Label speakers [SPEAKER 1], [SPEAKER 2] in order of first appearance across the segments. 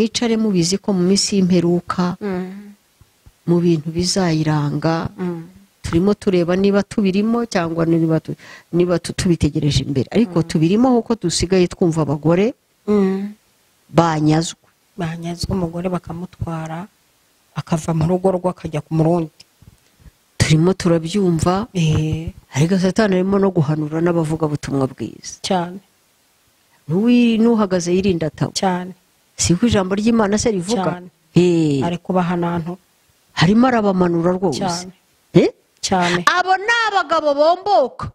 [SPEAKER 1] mwicare mubizi ko mu minsi y'imperuka mu bintu bizayiranga turimo tureba niba tubirimo cyangwa niba tubitegereje imbere ariko tubirimo kuko dusigaye twumva abagore banyazwe
[SPEAKER 2] umugore bakamutwara akava mu rugo rwe akajya ku murundi
[SPEAKER 1] turimo turabyumva ariko Satani arimo no guhanura n'abavuga butumwa bwiza
[SPEAKER 2] cyane
[SPEAKER 1] nuhagaze yirinda atawe
[SPEAKER 2] cyane
[SPEAKER 1] siko ijambo ry'Imana se rivuga
[SPEAKER 2] ari kubahanantu
[SPEAKER 1] harimo arabamanura rwose
[SPEAKER 2] cyane
[SPEAKER 1] abo n'abagabo bomboka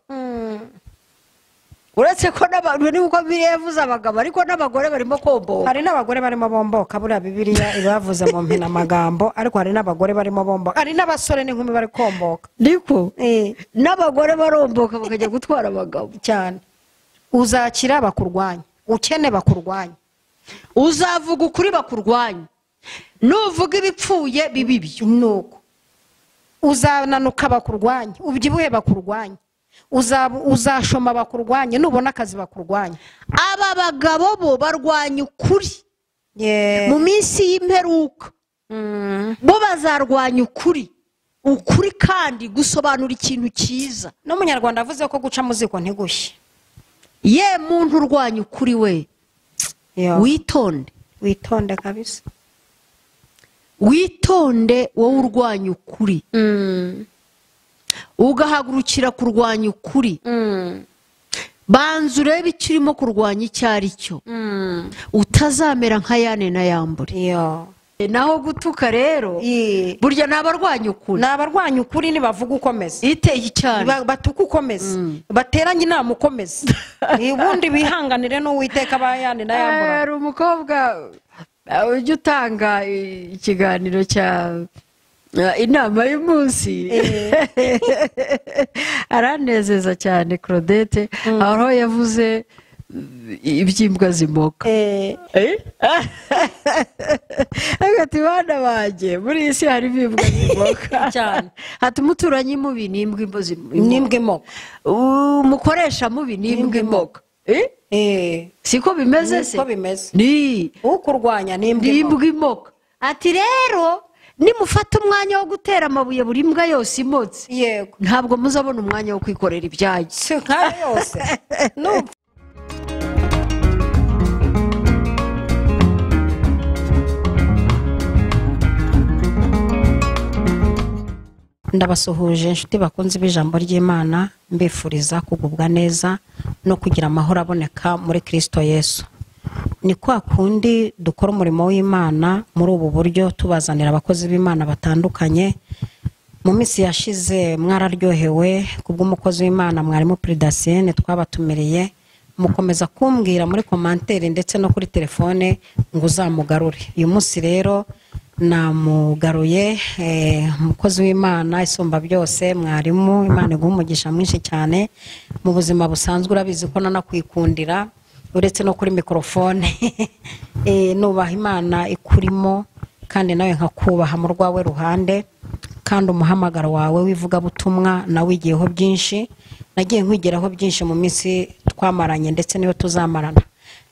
[SPEAKER 1] uretse ko n'abantu niko birevuza abagabo ariko n'abagore barimo komboka
[SPEAKER 2] hari n'abagore barimo bomboka buriya Bibiliya ibavuze mu mpina amagambo ariko hari n'abagore barimo bomboka hari n'abasore n'inkumi bari komboka
[SPEAKER 1] niko n'abagore baromboka bakajya gutwara abagabo
[SPEAKER 2] cyane uzakira bakurwanya ukene bakurwanya
[SPEAKER 1] uzavuga ukuri bakurwanya nuvuga ibipfuye bibibyo
[SPEAKER 2] nuko uzananuka bakurwanya ubyibuhe bakurwanya uzashoma bakurwanya nubona akazi bakurwanya
[SPEAKER 1] aba bagabo bo barwanya ukuri mu minsi y'imperuka bo bazarwanya ukuri kandi gusobanura ikintu cyiza
[SPEAKER 2] n'umunyarwanda avuze ko guca muziko ntigushye
[SPEAKER 1] ye muntu urwanya ukuri we
[SPEAKER 2] witonde kabisa
[SPEAKER 1] witonde wowe urwanya ukuri ugahagurukira kurwanya ukuri banza urebe icyo urimo kurwanya icyo ari cyo utazamera nka Yane na Yambure naho gutuka rero burya
[SPEAKER 2] n'abarwanya ukuri nibavuga ukomeza
[SPEAKER 1] iteye cyane
[SPEAKER 2] batuka ukomeza bateranye inama ukomeza ubundi bihanganire n'Uwiteka ba Yane na Yambure
[SPEAKER 1] hari umukobwa ujya utanga ikiganiro cya inama y'umunsi aranezeza cyane Claudette aho yavuze iby'imbwa zimoka agati bana baje muri iyi si hari imbwa zimoka
[SPEAKER 2] cyane
[SPEAKER 1] hati umuturanyi mubi ni imbwa
[SPEAKER 2] imoka
[SPEAKER 1] umukoresha mubi ni imbwa imoka siko bimeze se
[SPEAKER 2] ni ukurwanya ni
[SPEAKER 1] imbwa imoka ati rero nimufata umwanya wo gutera amabuye buri mbwa yose imotse
[SPEAKER 2] yego
[SPEAKER 1] ntabwo muzabona umwanya wo kwikorera ibyayo
[SPEAKER 2] yose ndabasuhuje inshuti bakunze b'ijambo ry'Imana mbifuriza kugubwa neza no kugira amahoro aboneka muri Kristo Yesu ni kwa kundi dukora umurimo w'Imana muri ubu buryo tubazanira abakozi b'Imana batandukanye mu minsi yashize mwararyohewe kubw'umukozi w'Imana mwarimu Pridasienne twabatumereye mukomeza kumbwira muri commentaire ndetse no kuri telefone ngo uzamugarure uyu munsi rero namugaruye umukozi w'Imana isumba byose mwarimu Imana iguha umugisha mwinshi cyane mu buzima busanzwe urabizi ko nanakwikundira uretse no kuri mikrofone nubaha Imana ikurimo kandi nawe nkakubaha mu rwawe ruhande kandi umuhamagaro wawe wivuga butumwa nawe igiyeho byinshi nagiye nkwigeraho byinshi mu minsi twamaranye ndetse niyo tuzamarana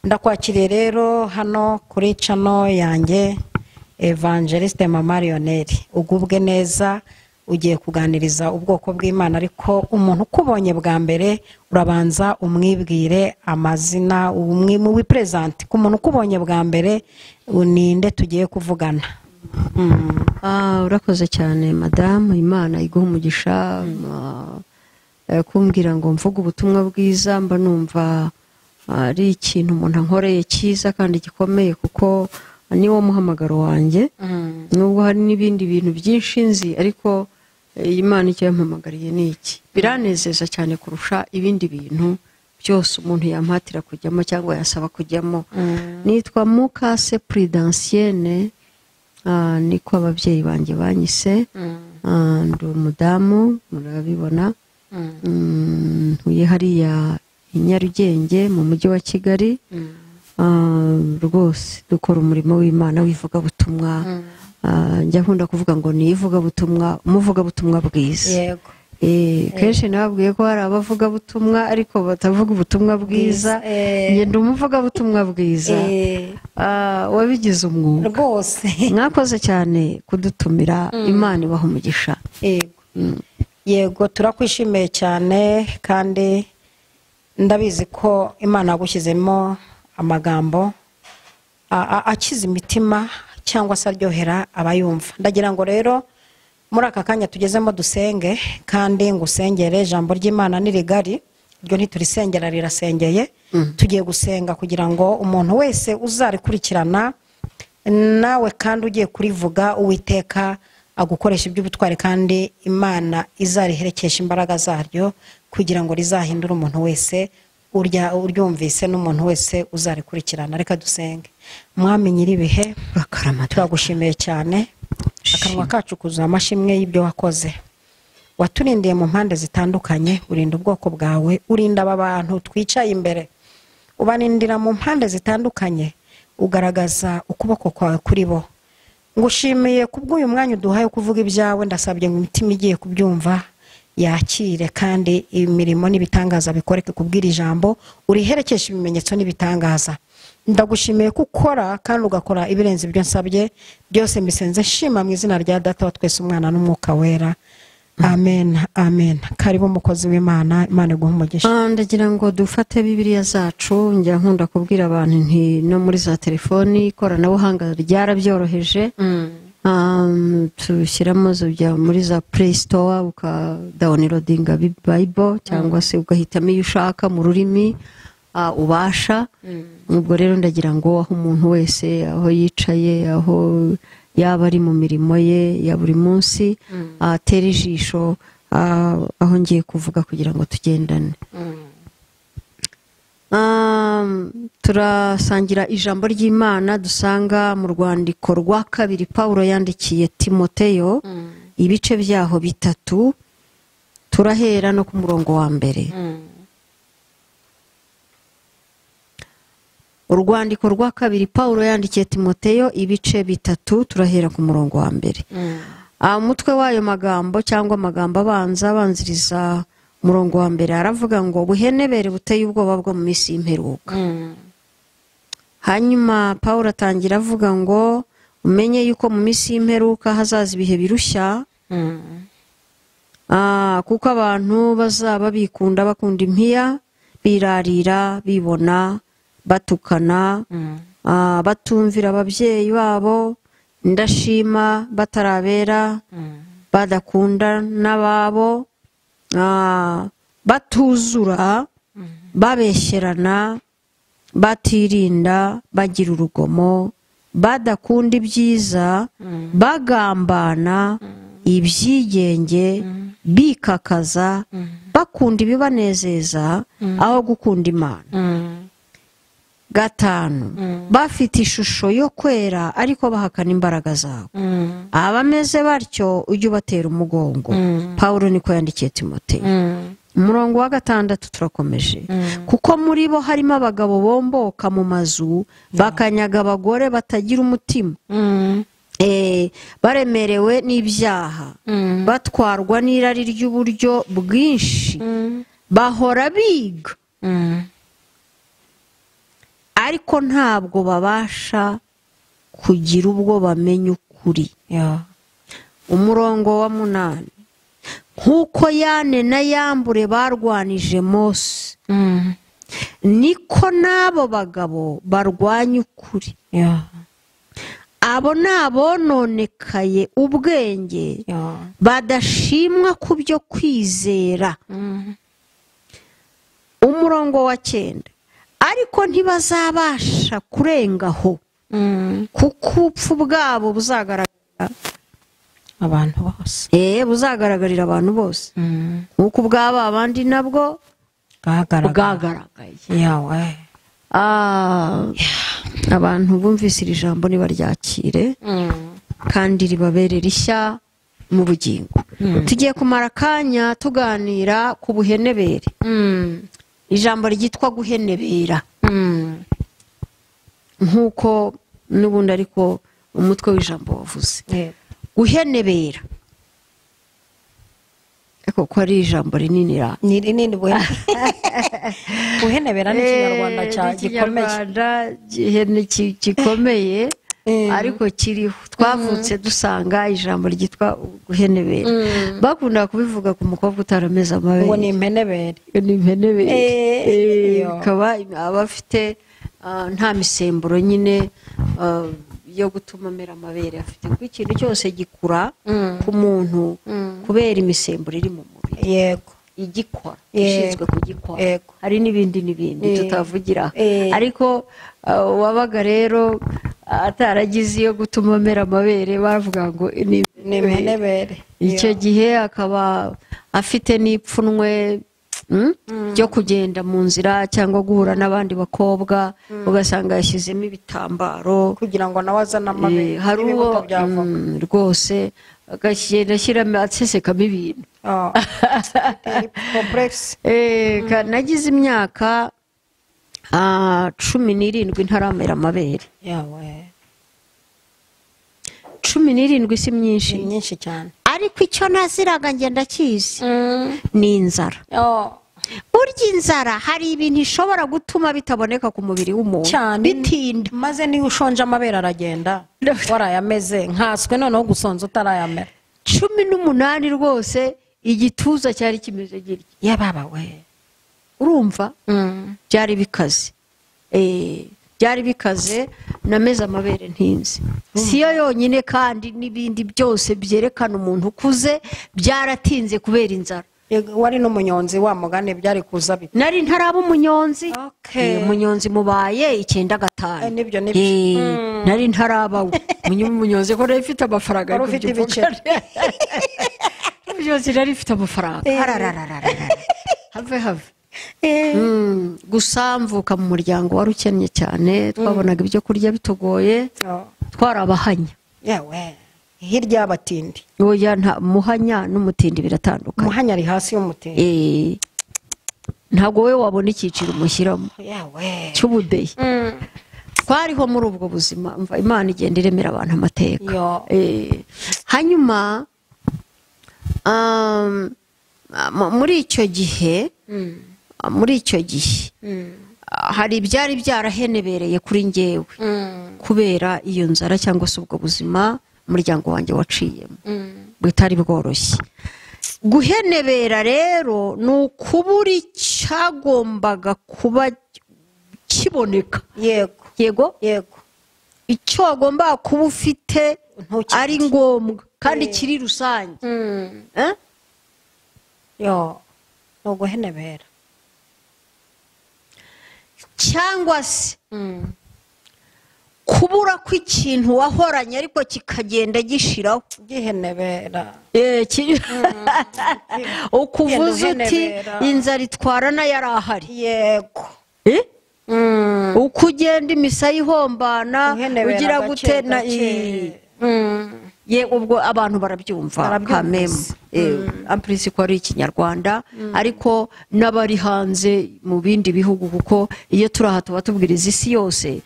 [SPEAKER 2] ndakwakiriye rero hano kuri channel yanjye Evangeliste Mama Lionel ugubwe neza ugiye kuganiriza ubwoko bw'Imana ariko umuntu ukubonye bwa mbere urabanza umwibwire amazina mu wipresent ku muntu ukubonye bwa mbere ninde tugiye kuvugana
[SPEAKER 1] urakoze cyane madamu Imana iguha umugisha kumbwira ngo mvuge ubutumwa bwiza mba numva ari ikintu umuntu ankoreye cyiza kandi gikomeye kuko niwo muhamagaro wanjye nubwo hari n'ibindi bintu byinshi nzi ariko Imana icyo yampamagariye ni iki biranezeza cyane kurusha ibindi bintu byose umuntu yampatira kujyamo cyangwa yasaba kujyamo nitwa Mukase Prudensienne niko ababyeyi banjye banyise ndi umudamu murabibona ntuye hariya i Nyarugenge mu mujyi wa Kigali rwose dukora umurimo w'Imana wivuga butumwa njya nkunda kuvuga ngo ni ivuga butumwa umuvuga butumwa bwiza
[SPEAKER 2] yego
[SPEAKER 1] kenshi nababwiye ko hari abavugabutumwa ariko batavuga ubutumwa bwiza ngenda umuvugabutumwa bwiza wabigize umwuga
[SPEAKER 2] rwose.
[SPEAKER 1] mwakoze cyane kudutumira. Imana ibaha umugisha.
[SPEAKER 2] Yego turakwishimiye cyane kandi ndabizi ko Imana yagushyizemo amagambo akiza imitima cyangwa se aryohera abayumva. Ndagira ngo rero muri aka kanya tugezemo dusenge kandi ngusengere. Ijambo ry'Imana ni rigari, ryo ntiturisengera rirasengeye. Tugiye gusenga kugira ngo umuntu wese uzarikurikirana nawe kandi ugiye kurivuga Uwiteka agukoresha iby'ubutwari kandi Imana izariherekesha imbaraga zaryo kugira ngo rizahindure umuntu wese uryumvise n'umuntu wese uzarikurikirana. Reka dusenge. Mwami nyiribihe, turagushimiye cyane. Akanwa kacu kuzuye amashimwe y'ibyo wakoze. Waturindiye mu mpande zitandukanye, urinda ubwoko bwawe, urinda aba bantu twicaye imbere, ubanindira mu mpande zitandukanye, ugaragaza ukuboko kwawe kuri bo. Ngushimiye kubw'uyu mwanya uduhaye kuvuga ibyawe. Ndasabye ngo imitima igiye kubyumva yakire kandi imirimo n'ibitangaza bikoreke kubwira ijambo, uriherekesha ibimenyetso n'ibitangaza. Ndagushimiye ko ukora kandi ugakora ibirenze ibyo nsabye byose. Mbisenze nshima mu izina rya Data wa twese, Umwana n'Umwuka wera. Amen, amen. Karibu umukozi w'Imana. Imana iguhe umugisha.
[SPEAKER 1] Ndagira ngo dufate Bibiliya zacu. Njya nkunda kubwira abantu nti no muri za telefoni ikoranabuhanga ryarabyoroheje. Tushyiramo zujya muri za Play Store ukadawunirodinga Bible cyangwa se ugahitamo iyo ushaka mu rurimi ubasha. Ubwo rero ndagira ngo aho umuntu wese aho yicaye, aho yaba ari mu mirimo ye ya buri munsi, atera ijisho aho ngiye kuvuga kugira ngo tugendane. Turasangira ijambo ry'Imana dusanga mu rwandiko rwa kabiri Pawulo yandikiye Timoteyo, ibice byaho 3. Turahera no ku murongo wa mbere. Urwandiko rwa kabiri Pawulo yandikiye Timoteyo, ibice 3. Turahera ku murongo wa mbere. Umutwe w'ayo magambo cyangwa amagambo abanziriza umurongo wa mbere aravuga ngo buhenebere buteye ubwoba bwo mu minsi y'imperuka. Hanyuma Pawulo atangira avuga ngo umenye yuko mu minsi y'imperuka hazaza ibihe birushya, kuko abantu bazaba bikunda, bakunda impiya, birarira, bibona, batukana, batumvira ababyeyi babo, ndashima, batarabera, badakunda n'ababo, batuzura, babeshyerana, batirinda, bagira urugomo, badakunda ibyiza, bagambana, ibyigenge, bikakaza, bakunda ibibanezeza aho gukunda Imana. 5, bafite ishusho yo kwera ariko bahakana imbaraga zabo. Abameze batyo ujye ubatera umugongo. Pawulo niko yandikiye Timoteyo. Umurongo wa 6 turakomeje. Kuko muri bo harimo abagabo bomboka mu mazu, bakanyaga abagore batagira umutima, baremerewe n'ibyaha, batwarwa n'irari ry'uburyo bwinshi, bahora biga ariko ntabwo babasha kugira ubwo bamenya ukuri. Umurongo wa 8, nk'uko Yane na Yambure barwanije Mose, niko n'abo bagabo barwanya ukuri. Abo ni abononekaye ubwenge, badashimwa ku byo kwizera. Umurongo wa 9, ariko ntibazabasha kurengaho, kuko ubupfu bwabo buzagaragarira
[SPEAKER 2] abantu bose.
[SPEAKER 1] Buzagaragarira abantu bose, nk'uko ubwabo abandi nabwo bwagaragaye. Abantu bumvise iri jambo nibaryakire kandi ribabere rishya mu bugingo. Tugiye kumara akanya tuganira ku buhenebere. Ijambo ryitwa guhenebera, nk'uko n'ubundi ariko umutwe w'ijambo wavuze. Guhenebera kuko ari ijambo rinini ra
[SPEAKER 2] ni rinini guhenebera ni ikinyarwanda gikomeye
[SPEAKER 1] gikomeye ariko kiriho twavutse dusanga ijambo ryitwa guhenebera bakunda kubivuga ku mukobwa utarameze amabere
[SPEAKER 2] ngo ni impenebere
[SPEAKER 1] ikaba abafite nta misemburo nyine yo gutuma amera amabere afite kuko ikintu cyose gikura ku muntu kubera imisemburo iri mu mubiri
[SPEAKER 2] yego
[SPEAKER 1] igikora ishinzwe kugikora hari n'ibindi tutavugira ariko wabaga rero ataragize iyo gutuma amera amabere bavuga ngo ni
[SPEAKER 2] impenebere
[SPEAKER 1] icyo gihe akaba afite n'ipfunwe ryo kugenda mu nzira cyangwa guhura n'abandi bakobwa ugasanga yashyizemo ibitambaro
[SPEAKER 2] kugira ngo nawe azane amabere
[SPEAKER 1] hari uwo rwose agagenda ashyiramo asesekamo ibintu nagize imyaka 17 ntaramera amabere 17 si myinshi
[SPEAKER 2] cyane
[SPEAKER 1] ariko icyo naziraga ngenda kizi ni inzara burya inzara hari ibintu ishobora gutuma bitaboneka ku mubiri w'umuntu bitinda
[SPEAKER 2] maze niba ushonje amabere aragenda warayameze nkaswe noneho gusonza utarayamera
[SPEAKER 1] 18 rwose igituza cyari kimeze gitya
[SPEAKER 2] yababa we
[SPEAKER 1] urumva byari bikaze nameze amabere ntinze siyo yonyine kandi n'ibindi byose byerekana umuntu ukuze byaratinze kubera inzara
[SPEAKER 2] wari n'umunyonzi wa mugane byari kuza bite
[SPEAKER 1] nari ntaraba umunyonzi umunyonzi mubaye 95
[SPEAKER 2] nibyo
[SPEAKER 1] nari ntaraba umunyonzi ko rero ifite amafaranga
[SPEAKER 2] yo ufite ibiceri
[SPEAKER 1] byose rero ifite amafaranga have gusa mvuka mu muryango wari ukennye cyane twabonaga ibyo kurya bitugoye twarabahanya
[SPEAKER 2] yewe hirya y'abatindi
[SPEAKER 1] oya nta muhanya n'umutindi biratandukanye
[SPEAKER 2] muhanya ari hasi y'umutindi
[SPEAKER 1] ntabwo we wabona icyiciro umushyiramo cy'ubudehe twariho muri ubwo buzima Imana igenda iremera abantu amateka hanyuma muri icyo gihe hari ibyari byarahenebereye kuri njyewe kubera iyo nzara cyangwa se ubwo buzima umuryango wanjye waciyemo butari bworoshye guhenebera rero ni ukubura icyagombaga kuba kiboneka yego icyo wagombaga kuba ufite ari ngombwa kandi kiri rusange
[SPEAKER 2] ni uguhenebera
[SPEAKER 1] cyangwa se kubura kw'ikintu wahoranye ariko kikagenda gishiraho
[SPEAKER 2] gihenebera
[SPEAKER 1] ukuvuza uti inzara itwarana yari ahari
[SPEAKER 2] yego
[SPEAKER 1] uko ugenda imisaya ihombana ugira gutena ubwo abantu barabyumva kamemu ampurisi ko ari ikinyarwanda ariko n'abari hanze mu bindi bihugu kuko iyo turi aha tuba tubwiriza isi yose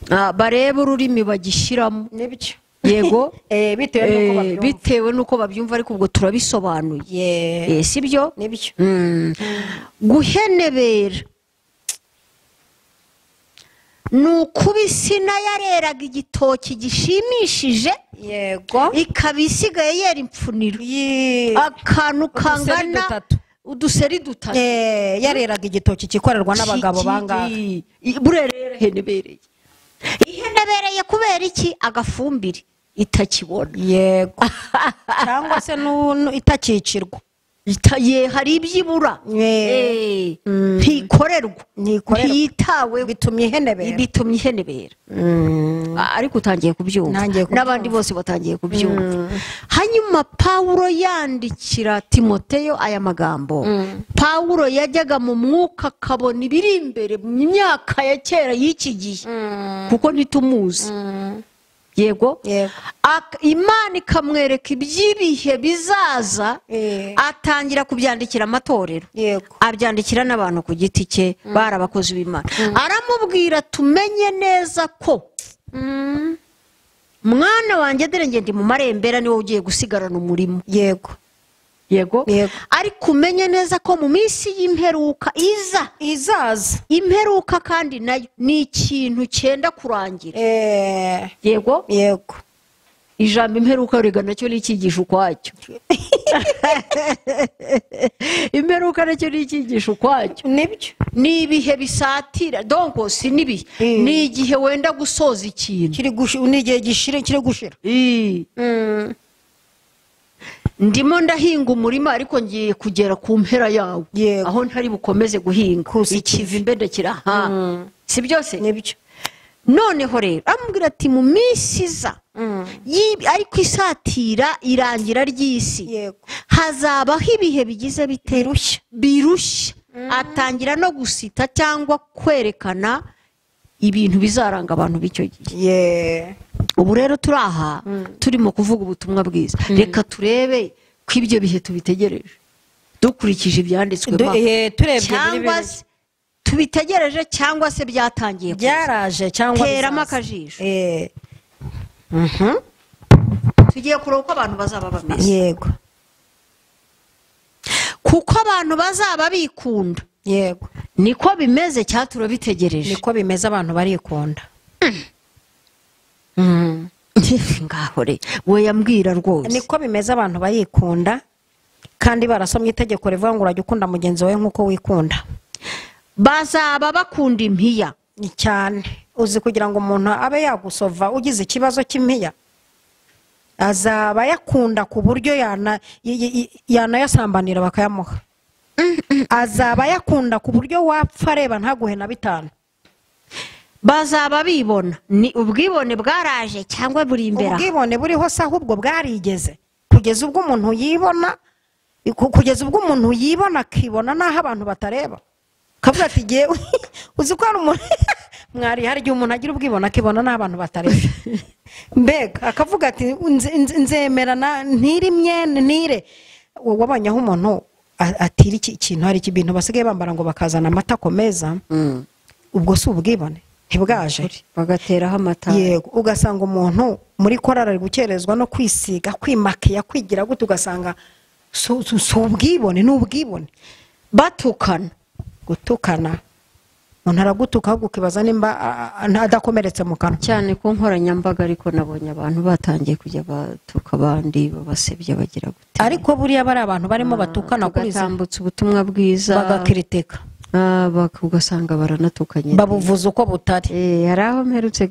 [SPEAKER 1] bareba ururimi bagishyiramo
[SPEAKER 2] nibyo
[SPEAKER 1] yego
[SPEAKER 2] bitewe
[SPEAKER 1] n'uko babyumva ariko ubwo turabisobanuye si byo
[SPEAKER 2] nibyo
[SPEAKER 1] guhenebera ni ukuba insina yareraga igitoki gishimishije
[SPEAKER 2] yego
[SPEAKER 1] ikaba isigaye yera impfuniro akantu kangana uduseri dutatu
[SPEAKER 2] yareraga igitoki kikorerwa n'abagabo bangahe
[SPEAKER 1] burerera henebereye ihenebereye kubera iki agafumbire itakibona
[SPEAKER 2] yego cyangwa se itakicirwa
[SPEAKER 1] hari ibyibura ntikorerwa ntiyitawe
[SPEAKER 2] bitumye
[SPEAKER 1] ihenebera ariko utangiye kubyumva n'abandi bose batangiye kubyumva hanyuma Pawulo yandikira Timoteyo aya magambo Pawulo yajyaga mu mwuka akabona ibiri imbere mu myaka ya kera y'iki gihe kuko ntitumuzi yego Imana ikamwereka iby'ibihe bizaza atangira kubyandikira amatorero abyandikira n'abantu ku giti cye bari abakozi b'Imana aramubwira tumenye neza ko mwana wanjye dore ngende mu marembera niwe ugiye gusigarana umurimo
[SPEAKER 2] yego
[SPEAKER 1] yego
[SPEAKER 2] Yego.
[SPEAKER 1] ariko umenye neza ko mu minsi y'imperuka
[SPEAKER 2] izaza
[SPEAKER 1] imperuka kandi nayo ni ikintu cyenda kurangira yego
[SPEAKER 2] yego
[SPEAKER 1] ijambo imperuka rega nacyo ni icyigisho ukwacyo imperuka nacyo ni icyigisho ukwacyo
[SPEAKER 2] nibyo
[SPEAKER 1] ni ibihe bisatira donko si n'ibihe ni igihe wenda gusoza ikintu
[SPEAKER 2] ni igihe kiri gushira
[SPEAKER 1] ndimo ndahinga umurima ariko ngiye kugera ku mpera yawo
[SPEAKER 2] Yego.
[SPEAKER 1] aho ntari bukomeze guhinga ikiva imbere kiraha si byose
[SPEAKER 2] nibyo
[SPEAKER 1] noneho rero amubwira ati mu minsi iza ariko isatira irangira ry'isi
[SPEAKER 2] Yego.
[SPEAKER 1] hazabaho ibihe bigize birushya atangira no gusita cyangwa kwerekana ibintu bizaranga abantu b'icyo gihe ubu rero turi aha turimo kuvuga ubutumwa bwiza reka turebe ko ibyo bihe tubitegereje dukurikije ibyanditswemo cyangwa se tubitegereje cyangwa se byatangiye
[SPEAKER 2] byaraje cyangwa
[SPEAKER 1] teramo akajisho tugiye kureba uko abantu bazaba bameze
[SPEAKER 2] yego
[SPEAKER 1] kuko abantu bazaba bikunda
[SPEAKER 2] yego
[SPEAKER 1] niko bimeze cyangwa turabitegereje
[SPEAKER 2] niko bimeze abantu barikunda
[SPEAKER 1] ngaho re we yambwira rwose
[SPEAKER 2] niko bimeze abantu barikunda kandi barasomye itegeko rivuga ngo urajya ukunda mugenzi wawe nk'uko wikunda
[SPEAKER 1] bazaba bakunda impiya
[SPEAKER 2] cyane uzi kugira ngo umuntu abe yagusova ugize ikibazo cy'impiya azaba yakunda ku buryo yanayasambanira bakayamuha azaba yakunda ku buryo wapfa areba ntaguhe na 5
[SPEAKER 1] bazaba bibona ni ubwibone bwaraje cyangwa buri imbere
[SPEAKER 2] ubwibone buriho se ahubwo bwarigeze kugeza ubwo umuntu yibona akibona naho abantu batareba kavuga ati ngewe uzi ko hari umuntu mwari hari igihe umuntu agira ubwibone akibona naho abantu batareba mbega akavuga ati nzemerana ntirimye ntire wabonye aho umuntu atira iki kintu hari ibintu basigaye bambara ngo bakazana amata meza ubwo si ubwibone ntibwaje
[SPEAKER 1] bagateraho amata
[SPEAKER 2] yego ugasanga umuntu muri korari ari gukerezwa no kwisiga kwimakiya kwigira gute ugasanga si ubwibone ni ubwibone gutukana umuntu aragutuka ahubwo ukibaza nimba adakomeretse mu kanwa
[SPEAKER 1] cyane ku nkoranyambaga ariko nabonye abantu batangiye kujya batuka abandi babasebya bagira gute
[SPEAKER 2] ariko buriya bari abantu barimo batukana kuri
[SPEAKER 1] batambutse ubutumwa bwiza
[SPEAKER 2] bagakritika
[SPEAKER 1] ugasanga baranatukanye
[SPEAKER 2] babuvuza uko butari
[SPEAKER 1] hari aho mperutse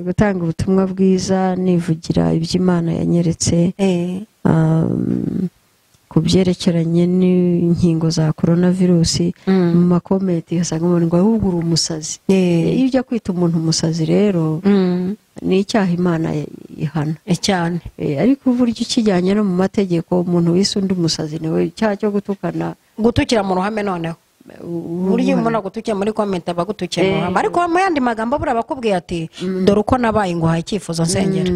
[SPEAKER 1] gutanga ubutumwa bwiza nivugira iby'Imana yanyeretse ku byerekeranye n'inkingo za coronavirus mu makomenti hasanga umuntu ngo ahubwo uri umusazi iyo ujya kwita umuntu umusazi rero ni icyaha Imana ihana
[SPEAKER 2] cyane
[SPEAKER 1] ariko uburyo ukijyanye no mu mategeko umuntu wise undi umusazi niwe icyaha cyo
[SPEAKER 2] gutukira mu ruhame noneho buryo umuntu agutukiye muri komenti abagutukiye mu ruhame ariko mu yandi magambo bura bakubwiye ati dore uko nabaye ngo haye icyifuzo nsengera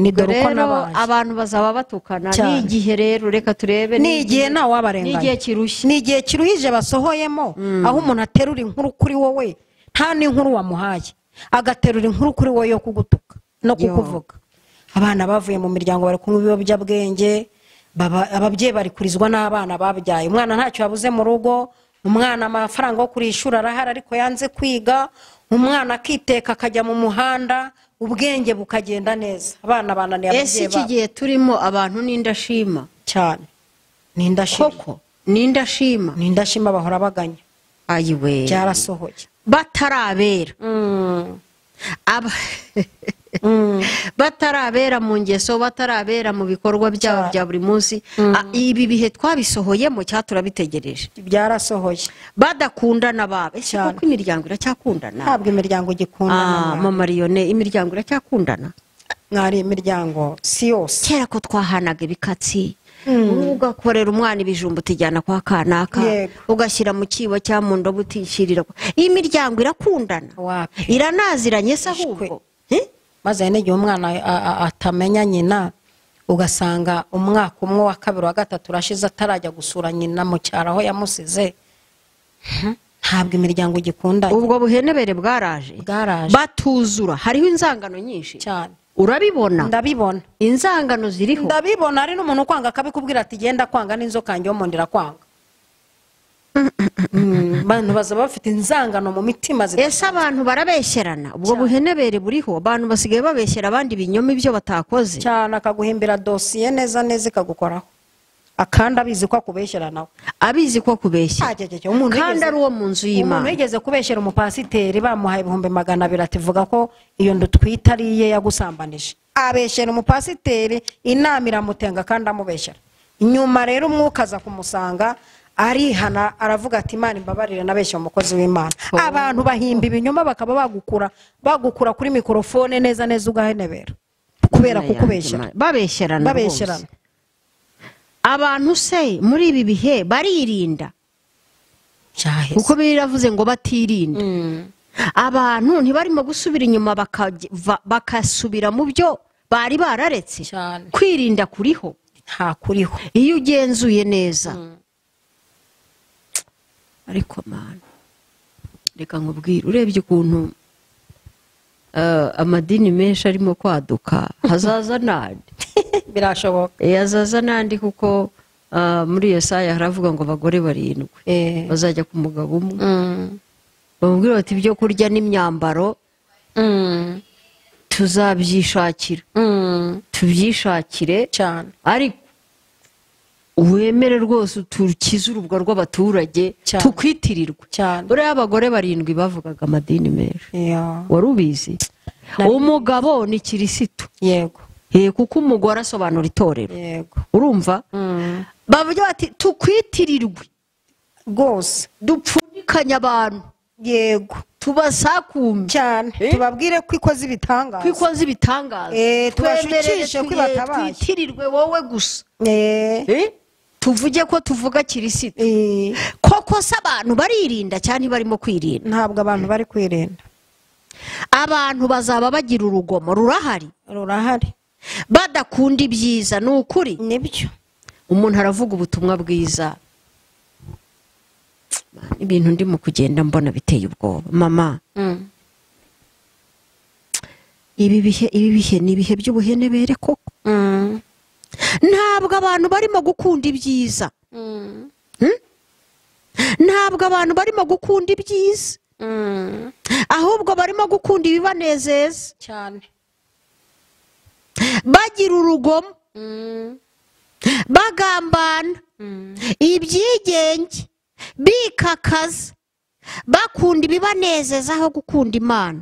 [SPEAKER 2] ni dore uko nabaye
[SPEAKER 1] abantu bazaba batukana ni igihe rero reka turebe
[SPEAKER 2] ni igihe ntawe wabarenganya
[SPEAKER 1] ni igihe kirushye
[SPEAKER 2] ni igihe kiruhije basohoyemo aho umuntu aterura inkuru kuri wowe nta n'inkuru wamuhaye agaterura inkuru kuri wowe yo kugutuka no kukuvuga abana bavuye mu miryango bari kunywa ibiyobyabwenge ababyeyi bari kurizwa n'abana babyaye umwana ntacyo yabuze mu rugo umwana amafaranga yo kurishura arahari ariko yanze kwiga umwana akiteka akajya mu muhanda ubwenge bukagenda neza abana bananiye ababyeyi
[SPEAKER 1] iki gihe turimo abantu n'indashima
[SPEAKER 2] cyane n'indashima
[SPEAKER 1] koko n'indashima
[SPEAKER 2] bahora baganya
[SPEAKER 1] ayiwe
[SPEAKER 2] byarasohoye
[SPEAKER 1] batarabera batarabera mu ngeso batarabera mu bikorwa byabo bya buri munsi ibi bihe twabisohoyemo turabitegereje
[SPEAKER 2] byarasohoye
[SPEAKER 1] badakundana babe kuko imiryango iracyakundana
[SPEAKER 2] ntabwo imiryango igikundana
[SPEAKER 1] mama Mariyone imiryango iracyakundana
[SPEAKER 2] mwari imiryango si yose
[SPEAKER 1] kera ko twahanaga ibikatsi ugakorera umwana ibijumba utijyana kwa kanaka ugashyira mu kibo cya mu ndobo utishirira iyi miryango irakundana iranaziranye se ahubwo
[SPEAKER 2] maze n'igihe umwana atamenya nyina ugasanga umwaka umwe wa kabiri wa gatatu urashize atarajya gusura nyina mu cyaro aho yamusize ntabwo imiryango igikundanye
[SPEAKER 1] ubwo buhenebere bwaraje batuzura hariho inzangano nyinshi
[SPEAKER 2] cyane
[SPEAKER 1] urabibona
[SPEAKER 2] ndabibona
[SPEAKER 1] inzangano ziriho
[SPEAKER 2] ndabibona ari n'umuntu ukwanga akabikubwira ati genda kwanga n'inzoka yanjye yo mu ndira kwanga abantu baza bafite inzangano mu mitima
[SPEAKER 1] ese abantu barabesherana ubwo buhenebere buriho abantu basigaye babeshyera abandi binyoma ibyo batakoze
[SPEAKER 2] cyane akaguhimbira dosiye neza neza ikagukoraho akandi abizi ko akubeshyera nawe
[SPEAKER 1] abizi ko kubeshya kandi ari uwo mu nzu y'Imana
[SPEAKER 2] umuntu yigeze kubeshyera umupasiteri bamuhaye 200,000 ati vuga ko iyo ndutwita ari iye yagusambanije abeshyera umupasiteri inama iramutenga kandi amubeshyera nyuma rero umwuka aza kumusanga arihana aravuga ati Imana imbabarire nabeshya umukozi w'Imana abantu bahimba ibinyoma bakaba bagukura kuri mikrofone neza neza ugahenebera kubera kukubeshyera
[SPEAKER 1] babeshyerana abantu se muri ibi bihe baririnda kuko biravuze ngo batirinda abantu ntibarimo gusubira inyuma bakasubira mu byo bari bararetse kwirinda kuriho
[SPEAKER 2] nta kuriho
[SPEAKER 1] iyo ugenzuye neza ariko mana reka nkubwire urebye ukuntu amadini menshi arimo kwaduka hazaza nandi
[SPEAKER 2] birashoboka
[SPEAKER 1] hazaza nandi kuko muri Yesaya haravuga ngo abagore 7 bazajya ku mugabo umwe bamubwira bati ibyo kurya n'imyambaro tuzabyishakira tubyishakire
[SPEAKER 2] cyane
[SPEAKER 1] ariko wemere rwose utukize urubwa rw'abaturage tukwitirirwa buriya abagore 7 bavugaga amadini menshi wari ubizi umugabo ni kirisitu
[SPEAKER 2] yego
[SPEAKER 1] kuko umugore asobanura itorero
[SPEAKER 2] yego
[SPEAKER 1] urumva bavuga bati tukwitirirwe
[SPEAKER 2] rwose
[SPEAKER 1] dupfundikanya abantu
[SPEAKER 2] yego
[SPEAKER 1] tubasakume
[SPEAKER 2] cyane tubabwire ko ikoze ibitangaza
[SPEAKER 1] tubashukishe ko batabaye twitirirwe wowe gusa tuvuge ko tuvuga kirisitu koko se abantu baririnda cyane barimo kwirinda
[SPEAKER 2] ntabwo abantu bari kwirinda
[SPEAKER 1] abantu bazaba bagira urugomo rurahari badakunda ibyiza ni ukuri
[SPEAKER 2] nibyo
[SPEAKER 1] umuntu aravuga ubutumwa bwiza ibintu ndimo kugenda mbona biteye ubwoba mama ibi bihe ni ibihe by'ubuhenebere koko ntabwo abantu barimo gukunda ibyiza ntabwo abantu barimo gukunda ibyiza ahubwo barimo gukunda ibibanezeza
[SPEAKER 2] cyane
[SPEAKER 1] bagira urugomo bagambana ibyigenge bikakaza bakunda ibibanezeza aho gukunda Imana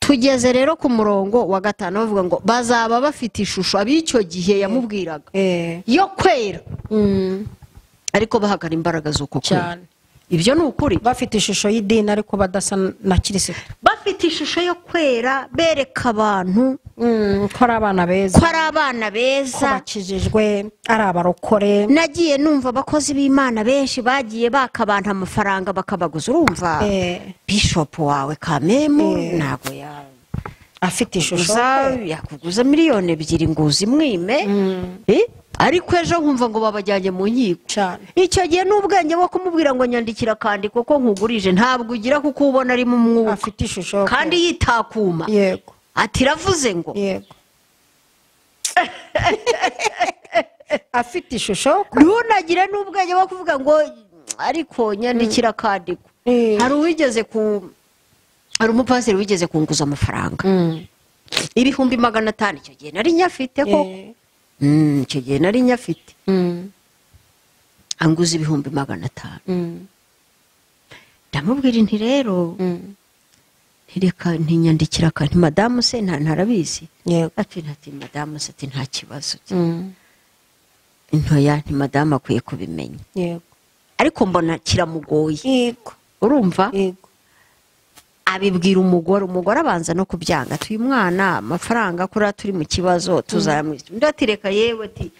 [SPEAKER 1] tugeze rero ku murongo wa 5 bavuga ngo bazaba bafite ishusho ab'icyo gihe yamubwiraga yo kwera ariko bahagara imbaraga z'uko kwera ibyo ni ukuri
[SPEAKER 2] bafite ishusho y'idini ariko badasa na kirisitu
[SPEAKER 1] bafite ishusho yo kwera bereka abantu
[SPEAKER 2] ko ari abana beza ko bakijijwe ari abarokore
[SPEAKER 1] nagiye numva abakozi b'Imana benshi bagiye baka abantu amafaranga bakabaguza urumva bishop wawe Kamemu ntago
[SPEAKER 2] afite ishusho
[SPEAKER 1] yakuguza miliyoni 2 nguzi mwime ariko ejo nkumva ngo babajyanye mu nkiko icyo gihe n'ubwenge bwo kumubwira ngo nyandikira kandi kuko nkugurije ntabwo ugira kuko ubona ari mu mwuka
[SPEAKER 2] afite ishusho
[SPEAKER 1] kandi yitakuma
[SPEAKER 2] yego
[SPEAKER 1] ati ravuze ngo
[SPEAKER 2] yego afite ishusho
[SPEAKER 1] ntunagire n'ubwenge bwo kuvuga ngo ariko nyandikira kandi hari umupasiteri wigeze kunguza amafaranga 500 icyo gihe nari nyafite ko icyo gihe nari nyafite anguza 500 ndamubwira inti rero ntireka ntinyandikira kandi madamu se ntarabizi ati madamu se ati nta kibazo intoya nti madamu akwiye kubimenya ariko mbona kiramugoye urumva abibwira umugore abanza no kubyanga tuyi mwana amafaranga kuri turi mu kibazo tuzayamwishyura ndatireka yewe ati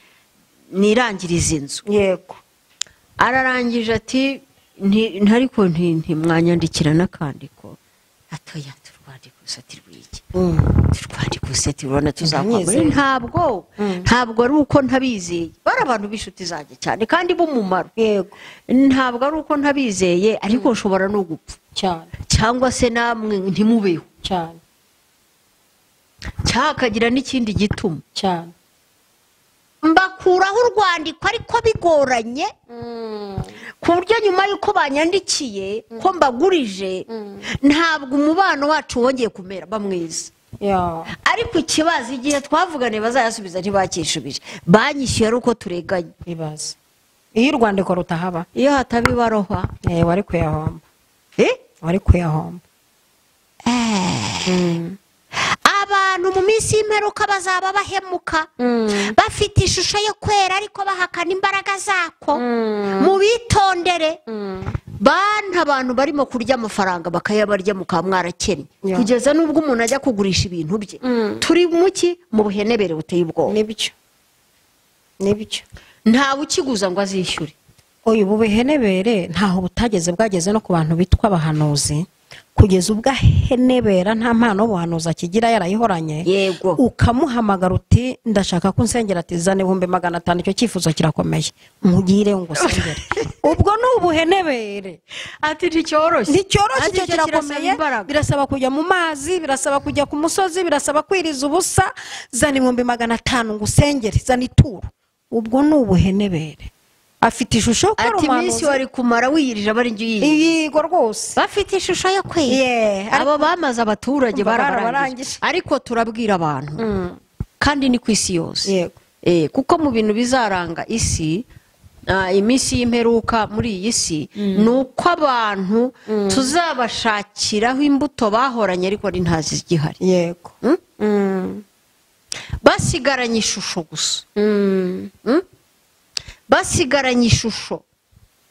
[SPEAKER 1] nirangiriza inzu
[SPEAKER 2] yego
[SPEAKER 1] ararangije ati ntariko ntimwanyandikira nakandiko atoya turwandiko usati rwiki turwandiko usati rubona tuzakwagura ntabwo ari uko ntabizeye bari abantu bishuti zanjye cyane kandi b'umumaro
[SPEAKER 2] yego
[SPEAKER 1] ntabwo ari uko ntabizeye ariko ushobora no gupfa
[SPEAKER 2] cyane
[SPEAKER 1] cyangwa se namwe ntimubeho
[SPEAKER 2] cyane
[SPEAKER 1] cyakagira n'ikindi gituma
[SPEAKER 2] cyane
[SPEAKER 1] mbakuraho urwandiko ariko bigoranye ku buryo nyuma y'uko banyandikiye ko mbagurije ntabwo umubano wacu wongeye kumera mwiza. Ariko ikibazo igihe twavugane bazayasubiza ntibakishubije banyishyuye ari uko tureganye.
[SPEAKER 2] Ibaze iyo urwandiko rutahaba,
[SPEAKER 1] iyo hatabibarohwa
[SPEAKER 2] wari kuyahomba, wari kuyahomba.
[SPEAKER 1] Abantu mu minsi y'imperuka bazaba bahemuka bafite ishusho yo kwera ariko bahakana imbaraga zako. Mu bitondere bana abantu barimo kurya amafaranga bakayabarya mukaba mwarakennye kugeza n'ubwo umuntu ajya kugurisha ibintu bye. Turi muki mu buhenebere buteye ubwoba.
[SPEAKER 2] Nibyo
[SPEAKER 1] ntawe ukiguza ngo azishyure.
[SPEAKER 2] Uyu buhenebere ntaho butageze bwageze no ku bantu bitwa abahanuzi, kugeza ubwo ahenebera nta mpano y'ubuhanuzi akigira yarayihoranye.
[SPEAKER 1] Yego
[SPEAKER 2] ukamuhamagara uti ndashaka ko nsengera, ati zana 500, icyo cyifuzo kirakomeye mugire ngo sengere. Ubwo ni ubuhenebere,
[SPEAKER 1] ati nticyoroshye
[SPEAKER 2] icyo kirakomeye. Birasaba kujya mu mazi, birasaba kujya ku musozi, birasaba kwiriza ubusa. Zana 500 ngo usengere, zana ituro. Ubwo ni ubuhenebere. Afite ishusho ko
[SPEAKER 1] ati iminsi wari kumara wiyirije abari ngiye
[SPEAKER 2] yego rwose
[SPEAKER 1] bafite ishusho yo kwera. Abo bamaze abaturage barabarangije, ariko turabwira abantu kandi ni ku isi yose. Kuko mu bintu bizaranga isi iminsi y'imperuka muri iyi si nuko abantu tuzabashakiraho imbuto bahoranye ariko ari ntazi zigihari.
[SPEAKER 2] Yego
[SPEAKER 1] basigaranye ishusho gusa. Basigaranye ishusho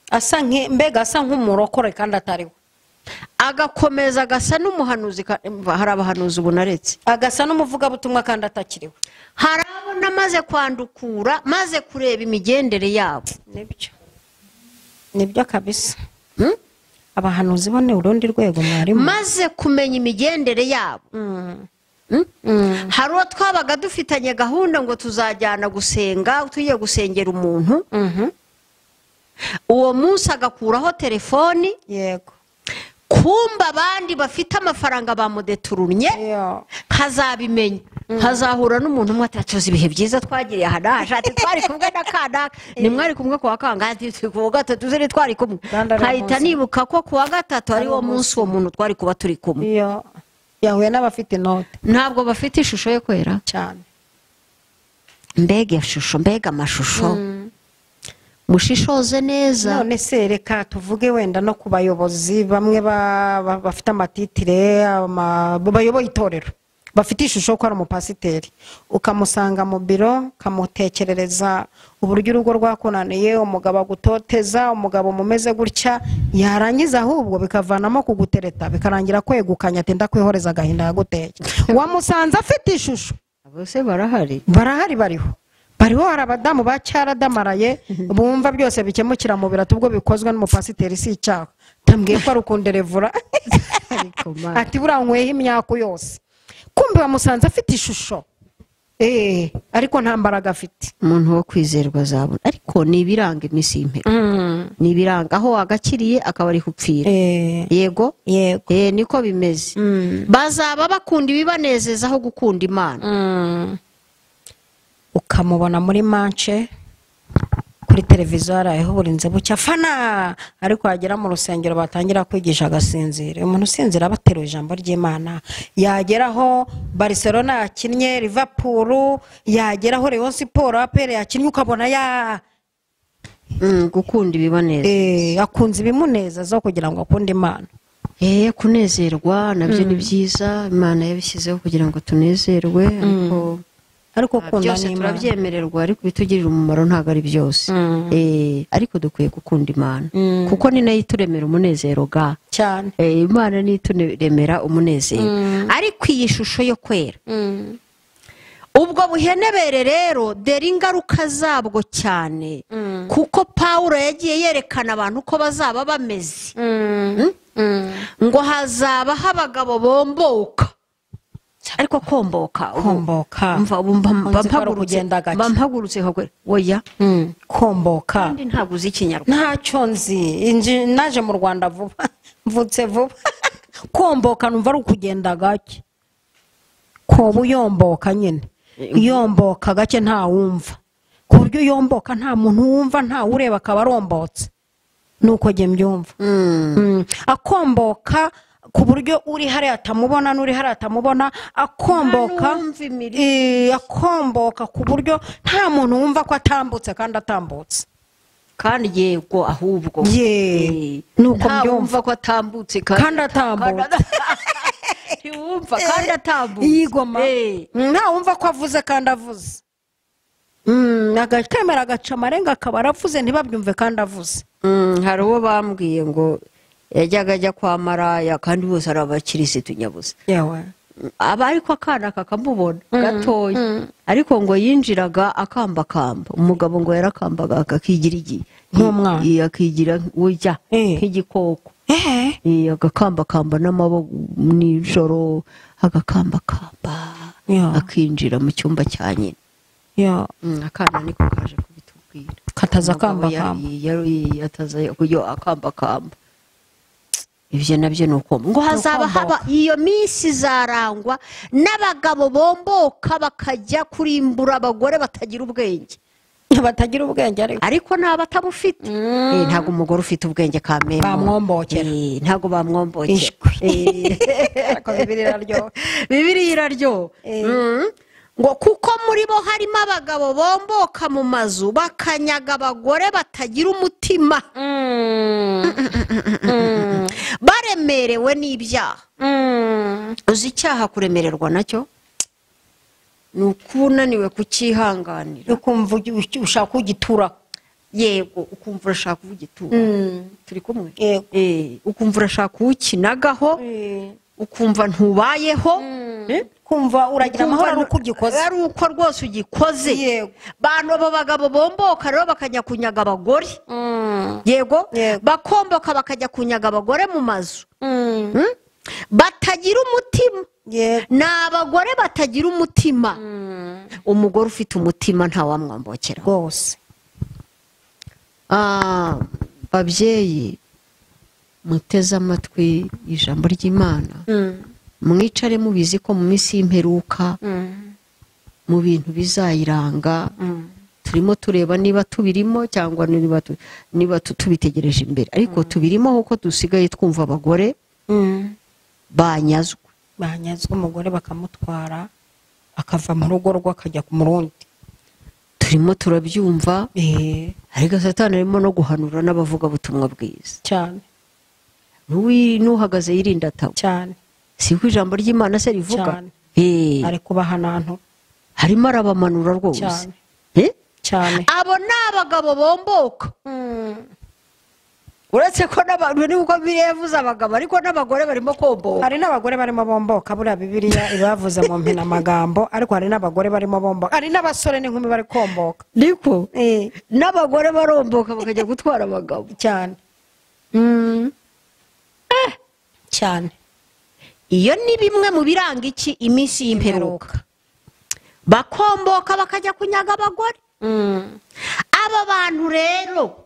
[SPEAKER 2] asa nk'umurokore kandi atariwe,
[SPEAKER 1] agakomeza agasa n'umuhanuzi. Hari abahanuzi ubunaretse
[SPEAKER 2] agasa n'umuvugabutumwa kandi atakiriwe.
[SPEAKER 1] Hari abo namaze kwandukura maze kureba imigendere yabo.
[SPEAKER 2] Nibyo kabisa. Abahanuzi bo ni urundi rwego mwarimu,
[SPEAKER 1] maze kumenya imigendere yabo. Hari uwo twabaga dufitanye gahunda ngo tuzajyana gusenga, tugiye gusengera umuntu. Uwo munsi agakuraho telefoni.
[SPEAKER 2] Yego
[SPEAKER 1] kumba abandi bafite amafaranga bamudeturunye. Hazabimenya, hazahura n'umuntu umwe atacoza ibihe byiza twagiriye aha naje, ati twari kumwe na kana ni mwari kumwe kwa kangazi ku gatatu ziri twari kumwe. Kahita nibuka ko ku wa gatatu ari wo munsi uwo muntu twari kuba turi kumwe.
[SPEAKER 2] Yahuye n'abafite inote.
[SPEAKER 1] Ntabwo bafite ishusho yo kwera
[SPEAKER 2] cyane.
[SPEAKER 1] Mbega ishusho, mbega amashusho. Mushishoze neza.
[SPEAKER 2] None se reka tuvuge wenda no ku bayobozi bamwe bafite amatitire bayoboye itorero, bafite ishusho ko ari umupasiteri. Ukamusanga mu biro kamutekerereza uburyo urugo rwakonaniye, umugabo agutoteza, umugabo mumeze gutya, yarangiza ahubwo bikavanamo kugutereta bikarangira kwegukanya, ati ndakwihoreza agahinda yaguteye. Wamusanze afite ishusho.
[SPEAKER 1] Abose barahari
[SPEAKER 2] bariho. Hari abadamu bacyaradamaraye bumva byose bikemukira mu biratu ubwo bikozwe n'umupasiteri si icyaha. Tambwiye ko ari ukunderevura ati burankweho imyaka yose. Kumbe bamusanze afite ishusho. Ariko nta mbaraga afite.
[SPEAKER 1] Umuntu wo kwizerwa azabona, ariko nibiranga iminsi y'imperuka. Nibiranga aho agakiriye akaba ari kupfira. Yego niko bimeze. Bazaba bakunda ibibanezeza aho gukunda Imana.
[SPEAKER 2] Ukamubona muri manche kuri televiziyo harayeho burinze bucya fana, ariko yagera mu rusengero batangira kwigisha agasinzira. Umuntu usinzira abateruye ijambo ry'Imana. Yageraho Barcelona yakinnye, Liverpool yageraho, Rayon Sport APR yakinnye, ukabona
[SPEAKER 1] gukunda ibibanezeza.
[SPEAKER 2] Akunze ibimuneza zo kugira ngo akunde Imana.
[SPEAKER 1] Kunezerwa nabyo ni byiza, Imana yabishyizeho kugira ngo tunezerwe. Ariko byose turabyemererwa, ariko bitugirira umumaro ntabwo ari byose. Ariko dukwiye gukunda Imana kuko ni nayo ituremera umunezero
[SPEAKER 2] cyane.
[SPEAKER 1] Imana ni ituremera umunezero. Ariko iyi shusho yo kwera, ubwo buhenebere rero dore ingaruka zabwo cyane, kuko Pawulo yagiye yerekana abantu ko bazaba bameze. Ngo hazaba abagabo bomboka. Ariko komboka mpagurutse oya
[SPEAKER 2] komboka
[SPEAKER 1] kandi ntabwo uzi Ikinyarwanda.
[SPEAKER 2] Ntacyo nzi, naje mu Rwanda vuba, mvutse vuba. Komboka numva ari ukugenda gake. koba uyomboka nyine yomboka gake nta wumva, ku buryo yomboka nta muntu wumva, nta ureba, akaba arombotse. Nuko njye mbyumva. Akomboka ku buryo uri hariya atamubona n'uri hariya atamubona, akomboka akomboka ku buryo nta muntu wumva ko atambutse kandi atambutse.
[SPEAKER 1] kandi yego ahubwo
[SPEAKER 2] nuko
[SPEAKER 1] mbyumva ko atambutse
[SPEAKER 2] kandi atambutse.
[SPEAKER 1] ntiwumva kandi atambutse
[SPEAKER 2] yigoma nta wumva ko avuze kandi avuze. Akamera agaca amarenga akaba aravuze ntibabyumve kandi avuze.
[SPEAKER 1] hari uwo bambwiye ngo yajyaga ajya kwa maraya kandi bose ari abakirisitu nyabusa, aba ariko akana kakamubona gatoya, ariko ngo yinjiraga akambakamba, umugabo ngo yarakambaga akakigira igihe
[SPEAKER 2] nk'umwana,
[SPEAKER 1] akigira ujya nk'igikoko, agakambakamba n'amaboko nijoro, agakambakamba akinjira mu cyumba cya nyina. Akana niko kaje kubitubwira,
[SPEAKER 2] kataza akambakamba,
[SPEAKER 1] ataza kuyo akambakamba. Ibyo nabyo nuko ngo hazaba haba iyo minsi zarangwa n'abagabo bomboka bakajya kurimbura abagore batagira ubwenge.
[SPEAKER 2] Batagira ubwenge
[SPEAKER 1] ariko n'abatabufite. Ntago umugore ufite ubwenge kameme
[SPEAKER 2] bamwombokera,
[SPEAKER 1] ntago bamwombokera.
[SPEAKER 2] Ariko
[SPEAKER 1] Bibiliya iraryo. Ngo kuko muri bo harimo abagabo bomboka mu mazu bakanyaga abagore batagira umutima, baremerewe n'ibyaha. Uzi icyaha kuremererwa nacyo ni ukunaniwe kucyihanganira,
[SPEAKER 2] ukumva ushaka kugitura.
[SPEAKER 1] Yego, ukumva urashaka kugitura. Turi kumwe. Ukumva urashaka kukinagaho, ukumva ntubayeho,
[SPEAKER 2] kumva uragira amahoro ari uko ugikoze,
[SPEAKER 1] ari uko rwose ugikoze. Bantu abo bagabo bomboka rero bakajya kunyaga abagore, yego, bakomboka bakajya kunyaga abagore mu mazu, batagira umutima. Ni abagore batagira umutima. Umugore ufite umutima ntawamwambokera
[SPEAKER 2] rwose.
[SPEAKER 1] Babyeyi muteze amatwi ijambo ry'Imana, mwicare mubizi ko mu minsi y'imperuka mu bintu bizayiranga, turimo tureba niba tubirimo cyangwa niba tubitegereje imbere, ariko tubirimo kuko dusigaye twumva abagore banyazwe,
[SPEAKER 2] umugore bakamutwara akava mu rugo rwe akajya ku murundi.
[SPEAKER 1] Turimo turabyumva, ariko Satani arimo no guhanura n'abavuga butumwa bwiza
[SPEAKER 2] cyane.
[SPEAKER 1] Nuhagaze yirinda atawe
[SPEAKER 2] cyane,
[SPEAKER 1] siko ijambo ry'Imana se rivuga.
[SPEAKER 2] Ari kubahanantu,
[SPEAKER 1] harimo arabamanura rwose
[SPEAKER 2] cyane.
[SPEAKER 1] Abo ni abagabo bomboka. Uretse ko n'abantu niko birevuze abagabo, ariko n'abagore barimo komboka.
[SPEAKER 2] Hari n'abagore barimo bomboka, buriya Bibiliya ibavuze mu mpina amagambo, ariko hari n'abagore barimo bomboka, hari n'abasore n'inkumi bari komboka.
[SPEAKER 1] Niko n'abagore baromboka bakajya gutwara abagabo
[SPEAKER 2] cyane. Cyane.
[SPEAKER 1] Iyo ni bimwe mu biranga iki iminsi y'imperuka. Bakomboka bakajya kunyaga abagore. Aba bantu rero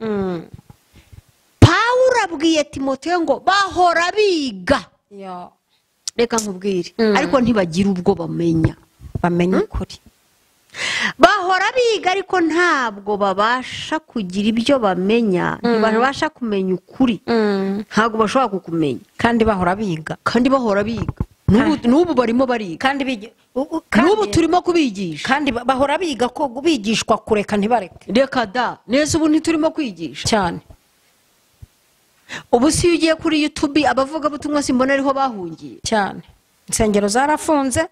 [SPEAKER 1] Pawulo abwiye Timoteyo ngo bahora biga. Reka nkubwire, ariko ntibagira ubwo bamenya
[SPEAKER 2] ukuri.
[SPEAKER 1] Bahora biga ariko ntabwo babasha kugira ibyo bamenya, ntibabasha kumenya ukuri, ntabwo bashobora kukumenya.
[SPEAKER 2] Kandi bahora biga,
[SPEAKER 1] n'ubu barimo bariga,
[SPEAKER 2] kandi
[SPEAKER 1] n'ubu turimo kubigisha,
[SPEAKER 2] kandi bahora biga ko bigishwa kureka ntibareke.
[SPEAKER 1] Reka da, neza ubu ntiturimo kwigisha
[SPEAKER 2] cyane.
[SPEAKER 1] Ubu si ugiye kuri YouTube abavuga butumwa simbona ariho bahungiye
[SPEAKER 2] cyane. Insengero zarafunze,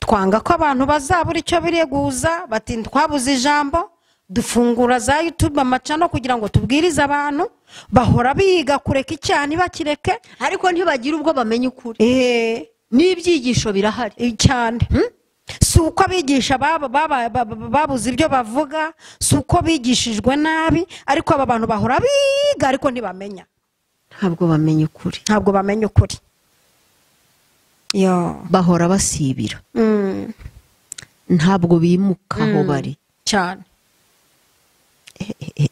[SPEAKER 2] twanga ko abantu bazabura icyo bireguza, bati twabuze ijambo, dufungura za YouTube amacano kugira ngo tubwirize abantu. Bahora biga kureka icyaha ntibakireke,
[SPEAKER 1] ariko ntibagira ubwo bamenya ukuri. N'ibyigisho birahari
[SPEAKER 2] cyane. Si uko abigisha babuze ibyo bavuga, si uko bigishijwe nabi, ariko aba bantu bahora biga ariko ntibamenya.
[SPEAKER 1] Ntabwo bamenya ukuri. Bahora basibira. Ntabwo bimuka aho bari
[SPEAKER 2] cyane.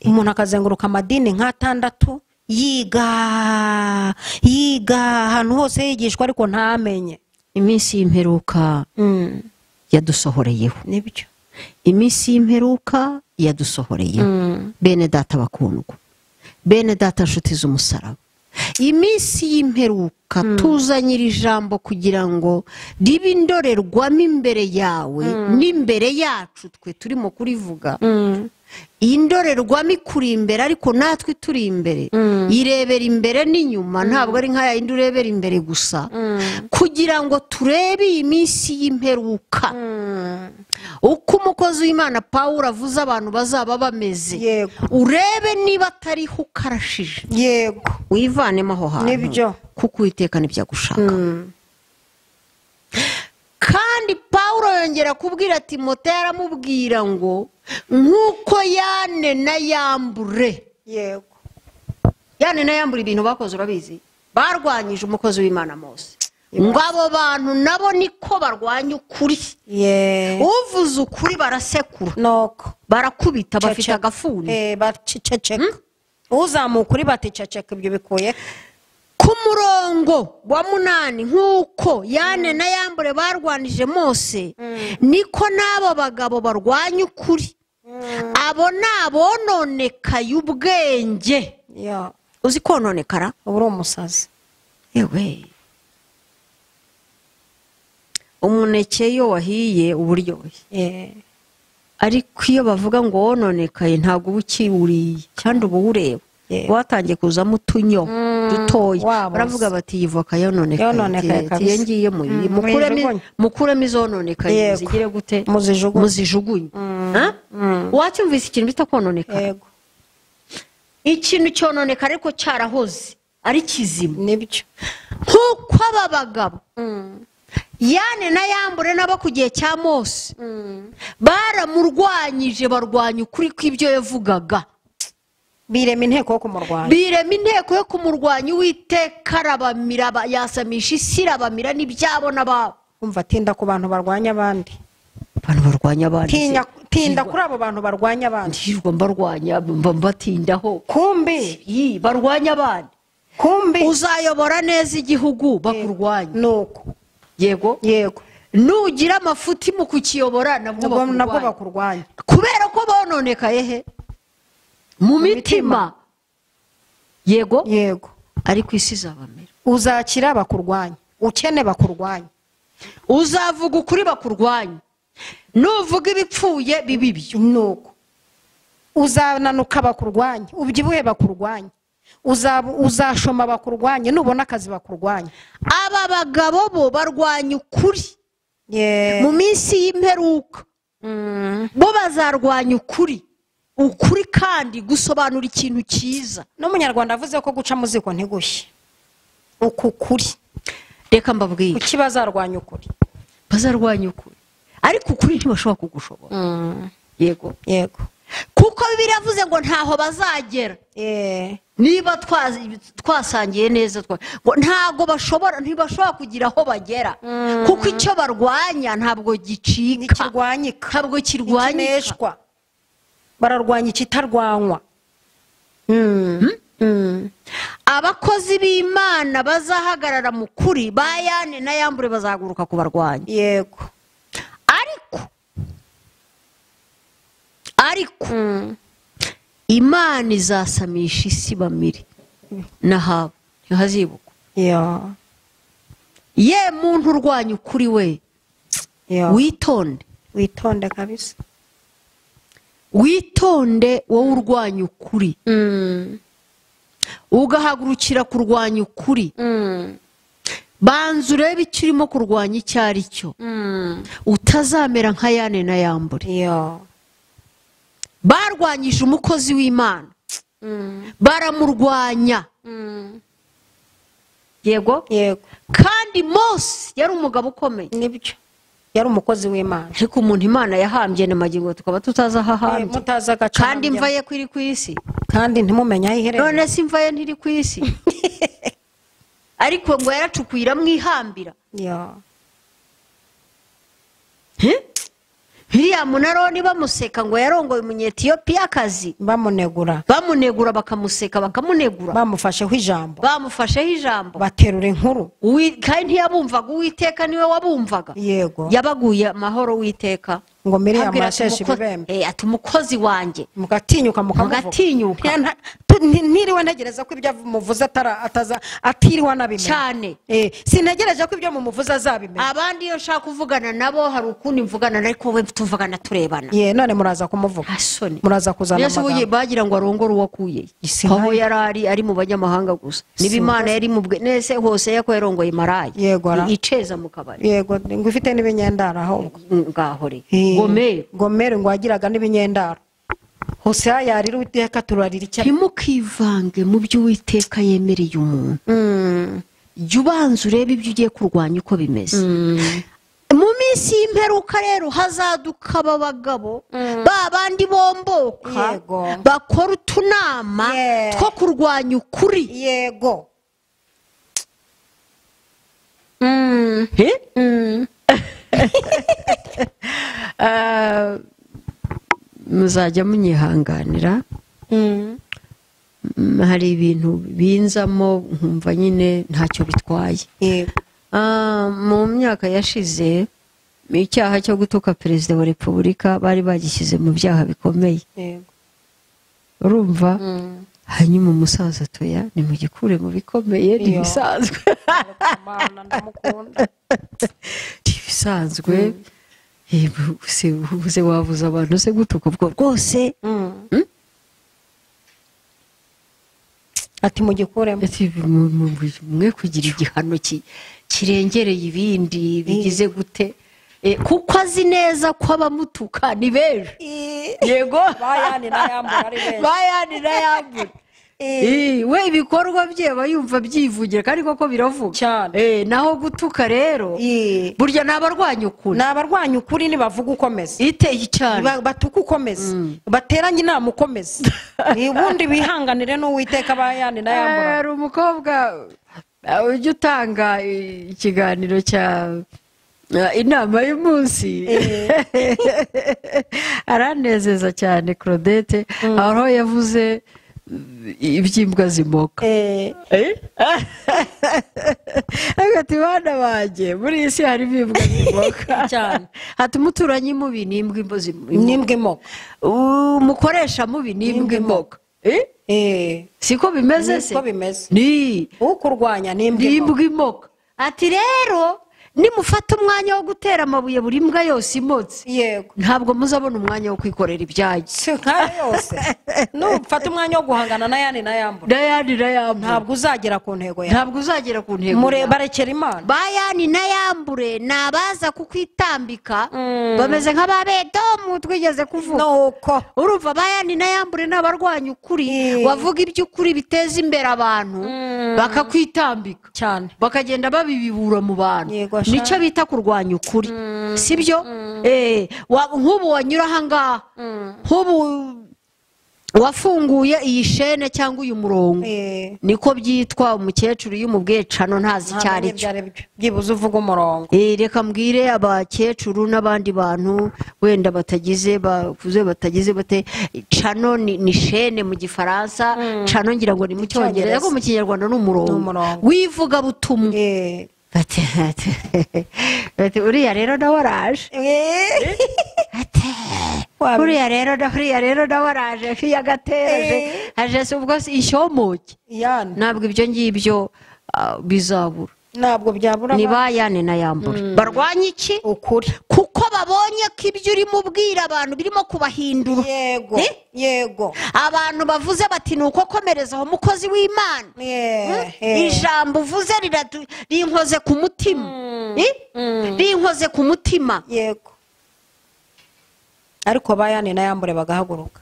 [SPEAKER 2] Umuntu akazenguruka amadini nk'atandatu yiga ahantu hose yigishwa ariko ntamenye.
[SPEAKER 1] iminsi y'imperuka yadusohoreyeho.
[SPEAKER 2] nibyo.
[SPEAKER 1] Iminsi y'imperuka yadusohoreyeho. Bene data bakundwa, bene data nshuti z'umusaraba, iminsi y'imperuka tuzanyira ijambo kugira ngo ribe indorerwamo imbere yawe n'imbere yacu twe turimo kurivuga. Iyi ndorerwamo ikuri imbere ariko natwe turi imbere, irebera imbere n'inyuma, ntabwo ari nk'aya yindi urebera imbere gusa, kugira ngo turebe iyi minsi y'imperuka uko umukozi w'Imana Pawulo avuze abantu bazaba bameze.
[SPEAKER 2] Yego.
[SPEAKER 1] Urebe niba atariho ukarashije,
[SPEAKER 2] yego,
[SPEAKER 1] wivanemo aho hantu,
[SPEAKER 2] nibyo,
[SPEAKER 1] kuko Uwiteka nibyo agushaka. Kandi Pawulo yongera kubwira Timoteyo, aramubwira ngo nk'uko Yane na Yambure,
[SPEAKER 2] yego,
[SPEAKER 1] Yane na Yambure ibintu bakoze urabizi, barwanyije umukozi w'Imana Mose, ngo abo bantu nabo niko barwanya ukuri. Uvuze ukuri barasekura,
[SPEAKER 2] nuko
[SPEAKER 1] barakubita, bafite agafuni,
[SPEAKER 2] baceceka. Uzamuka ukuri baticeceka, ibyo bikuye
[SPEAKER 1] ku murongo wa 8. nk'uko Yane na Yambure barwanije Mose, niko n'abo bagabo barwanya ukuri. Abo ni abononekaye ubwenge. Uzi kononekara?
[SPEAKER 2] uri umusazi.
[SPEAKER 1] Yewe, umuneke iyo wahiye uburyoshye, ariko iyo bavuga ngo wononekaye ntabwo uba ukiwuriye cyangwa uba uwureba, watangiye kuzamo utunyo dutoya, baravuga bati iyi voka yononekaye, iyo ngiye mukuremo izononekaye, zigire gute? Muzijugunye. Wacyumvise ikintu bita kononekara? Ikintu cyononekara ariko cyarahoze ari kizima.
[SPEAKER 2] Nibyo.
[SPEAKER 1] Nk'uko aba bagabo Yane na Yambure nabo ku gihe cya Mose baramurwanyije, barwanya ukuri kw'ibyo yavugaga,
[SPEAKER 2] birema inteko yo kumurwanya,
[SPEAKER 1] birema inteko yo kumurwanya. Uwiteka arabamira, yasamisha isi irabamira n'ibyabo n'ababo.
[SPEAKER 2] umva, tinda ku bantu barwanya abandi,
[SPEAKER 1] abantu barwanya abandi,
[SPEAKER 2] tinda kuri abo bantu barwanya abandi.
[SPEAKER 1] Ntirwa mbarwanya, mbatindaho,
[SPEAKER 2] kumbi
[SPEAKER 1] barwanya abandi.
[SPEAKER 2] kumbi
[SPEAKER 1] uzayobora neza igihugu bakurwanya.
[SPEAKER 2] nuko
[SPEAKER 1] yego,
[SPEAKER 2] yego,
[SPEAKER 1] nugira amafuti mu kukiyobora nabwo
[SPEAKER 2] bakurwanya,
[SPEAKER 1] kubera ko bononekaye he mu mitima. Yego,
[SPEAKER 2] yego,
[SPEAKER 1] ariko isi izabamira.
[SPEAKER 2] uzakira bakurwanya, ukene bakurwanya,
[SPEAKER 1] uzavuga ukuri bakurwanya, nuvuga ibipfuye bibibyo.
[SPEAKER 2] nuko uzananuka bakurwanya, ubyibuhe bakurwanya, uzashoma bakurwanya, nubona akazi bakurwanya.
[SPEAKER 1] Aba bagabo bo barwanya ukuri mu minsi y'imperuka, bo bazarwanya ukuri. Ukuri kandi gusobanura ikintu cyiza.
[SPEAKER 2] N'umunyarwanda avuze ko guca mu ziko ntigushye. Uku kuri,
[SPEAKER 1] reka mbabwire,
[SPEAKER 2] kuki bazarwanya ukuri?
[SPEAKER 1] Bazarwanya ukuri, ariko ukuri ntibashobora kugushobora. Yego,
[SPEAKER 2] yego,
[SPEAKER 1] kuko Bibiliya yavuze ngo ntaho bazagera niba twasangiye neza, ngo ntago ntibashobora kugira aho bagera, kuko icyo barwanya ntabwo gicika, ntabwo kirwanyishwa.
[SPEAKER 2] Bararwanya ikitarwanywa.
[SPEAKER 1] Abakozi b'Imana bazahagarara mu kuri ba Yane na Yambure bazaguruka kubarwanya.
[SPEAKER 2] Yego,
[SPEAKER 1] ariko Imana izasamisha isi bamire n'ahabo ntihazibukwa. Ye muntu urwanya ukuri we, witonde
[SPEAKER 2] kabisa,
[SPEAKER 1] witonde wowe urwanya ukuri, ugahagurukira kurwanya ukuri. Banza urebe icyo urimo kurwanya icyo ari cyo, utazamera nka Yane na Yambure. Barwanyije umukozi w'Imana, baramurwanya. Yego, kandi Mose yari umugabo ukomeye.
[SPEAKER 2] Nibyo, yari umukozi w'Imana,
[SPEAKER 1] ariko umuntu Imana yahambye n'amagingo tukaba tutazi aho ahambye, kandi imva ye kuri ku isi,
[SPEAKER 2] kandi ntimumenya aho iherereye.
[SPEAKER 1] none si imva ye ntiri ku isi, ariko ngo yaracukuye iramwihambira. Miriyamu na Aroni bamuseka ngo yarongoye umunyetiyopiyakazi,
[SPEAKER 2] bamunegura
[SPEAKER 1] bakamuseka bakamunegura,
[SPEAKER 2] bamufasheho ijambo,
[SPEAKER 1] baterura
[SPEAKER 2] inkuru,
[SPEAKER 1] kandi ntiyabumvaga. Uwiteka niwe wabumvaga.
[SPEAKER 2] yego,
[SPEAKER 1] yabaguye amahoro Uwiteka.
[SPEAKER 2] ngo Miriyamu yasheshe ibibembe,
[SPEAKER 1] ati umukozi wanjye,
[SPEAKER 2] mugatinyuka ntiriwe ntegereza ko ibyo muvuze atiriwe anabimenya
[SPEAKER 1] cyane.
[SPEAKER 2] sintegereje ko ibyo mumuvuze azabimenya.
[SPEAKER 1] Abandi iyo nshaka kuvugana nabo hari ukundi mvugana, ariko we tuvugana turebana.
[SPEAKER 2] None muraza kumuvuga, muraza kuzana
[SPEAKER 1] amagambo. Bagira ngo arongore uwakuye aho yari ari mu banyamahanga gusa. Niba Imana yari mu nese hose yako yarongoye maraya, iceza mu kabari,
[SPEAKER 2] yego, ngo ifite n'ibinyendara aho
[SPEAKER 1] ngahore
[SPEAKER 2] Gomeri ngo wagiraga n'ibinyendaro. Hose yarira Uwiteka turarira icyo.
[SPEAKER 1] Ntimukivange mu byo Uwiteka yemereye umuntu. Jya ubanza urebe ibyo ugiye kurwanya uko bimeze. Mu minsi y'imperuka rero hazaduka abagabo babandi bomboka bakora utunama two kurwanya ukuri.
[SPEAKER 2] Yego.
[SPEAKER 1] Muzajya munyihanganira, hari ibintu binzamo nkumva nyine ntacyo bitwaye. Mu myaka yashize icyaha cyo gutuka perezida wa repubulika bari bagishyize mu byaha bikomeye, urumva. Hanyuma umusaza atoya nimugikure mu bikomeye, ntibisanzwe, ntibisanzwe. Ubuze wavuza abantu se gutuka ubwo rwose.
[SPEAKER 2] Ati mugikuremo,
[SPEAKER 1] mwe kugira igihano kirengereye ibindi bigize gute, kuko azi neza ko abamutuka ni benshi. Yego,
[SPEAKER 2] bayani na
[SPEAKER 1] yambura. We ibikorwa bye aba yumva byivugira kandi koko biravuga
[SPEAKER 2] cyane.
[SPEAKER 1] Naho gutuka rero burya n'abarwanya
[SPEAKER 2] ukuri nibavuga ukomeza
[SPEAKER 1] iteye cyane,
[SPEAKER 2] batuka ukomeza, bateranye inama ukomeza, ubundi bihanganire n'Uwiteka. Bayani na yambura
[SPEAKER 1] hari umukobwa ujya utanga ikiganiro cya inama y'umunsi, aranezeza cyane Claudette, aho yavuze ibyimbwa zimoka. Agati bana baje muri isi hari ibimbwa zimoka
[SPEAKER 2] cyane.
[SPEAKER 1] Hati umuturanyi mubi ni imbwa
[SPEAKER 2] imoka,
[SPEAKER 1] umukoresha mubi ni imbwa imoka. Siko bimeze se?
[SPEAKER 2] Siko bimeze.
[SPEAKER 1] Ni
[SPEAKER 2] ukurwanya ni
[SPEAKER 1] imbwa imoka. Ati rero nimufata umwanya wo gutera amabuye buri mbwa yose imotse,
[SPEAKER 2] yego,
[SPEAKER 1] ntabwo muzabona umwanya wo kwikorera ibyayo.
[SPEAKER 2] Yose nufata umwanya wo guhangana na yani na yambura, ntabwo uzagera ku ntego yawe. Barekera Imana.
[SPEAKER 1] Bayani na yambure nabaza kukwitambika, bameze nk'ababedomu twigeze kuvuga.
[SPEAKER 2] Nuko
[SPEAKER 1] urumva bayani na yambure n'abarwanya ukuri, wavuga iby'ukuri biteza imbere abantu, bakakwitambika
[SPEAKER 2] cyane,
[SPEAKER 1] bakagenda babibibura mu bantu. Nicyo bita kurwanya ukuri, sibyo? Nk'ubu wanyura ahangaha, nk'ubu wafunguye iyi shene cyangwa uyu murongo, niko byitwa. Umukecuru iyo umubwiye cano ntazi icyo ari cyo,
[SPEAKER 2] byibuze uvuga umurongo.
[SPEAKER 1] Reka mbwire abakecuru n'abandi bantu wenda batagize bate, cano ni shene mu Gifaransa, cano ngira ngo ni mu Cyongereza, ariko mu Kinyarwanda ni umurongo wivuga butumwa. Uriya rero nawe araje, uriya rero nawe araje, yagateje aje, si ubwo ishyomoke. Ntabwo ibyo ngibyo bizabura,
[SPEAKER 2] ntabwo byabura.
[SPEAKER 1] ni bayane na yambura barwanya iki?
[SPEAKER 2] Ukuri,
[SPEAKER 1] kuko babonye ko ibyo urimo ubwira abantu birimo kubahindura.
[SPEAKER 2] Yego,
[SPEAKER 1] abantu bavuze bati nuko komereza aho mukozi w'Imana, ijambo uvuze rinkoze ku mutima,
[SPEAKER 2] yego. Ariko bayane na yambure bagahaguruka,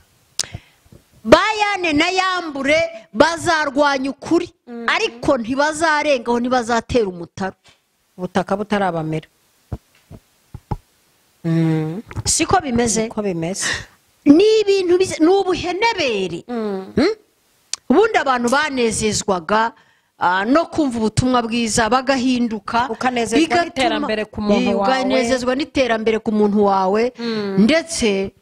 [SPEAKER 1] bayane na yambure bazarwanya ukuri, ariko ntibazarengaho, ntibazatera umutaro,
[SPEAKER 2] ubutaka butarabamera.
[SPEAKER 1] Siko bimeze?
[SPEAKER 2] Siko bimeze.
[SPEAKER 1] Ni ibintu ni ubuhenebere. Ubundi abantu banezezwaga no kumva ubutumwa bwiza bagahinduka,
[SPEAKER 2] ukanezezwa n'iterambere ku muntu wawe,
[SPEAKER 1] ukanezezwa n'iterambere ku muntu wawe. Ndetse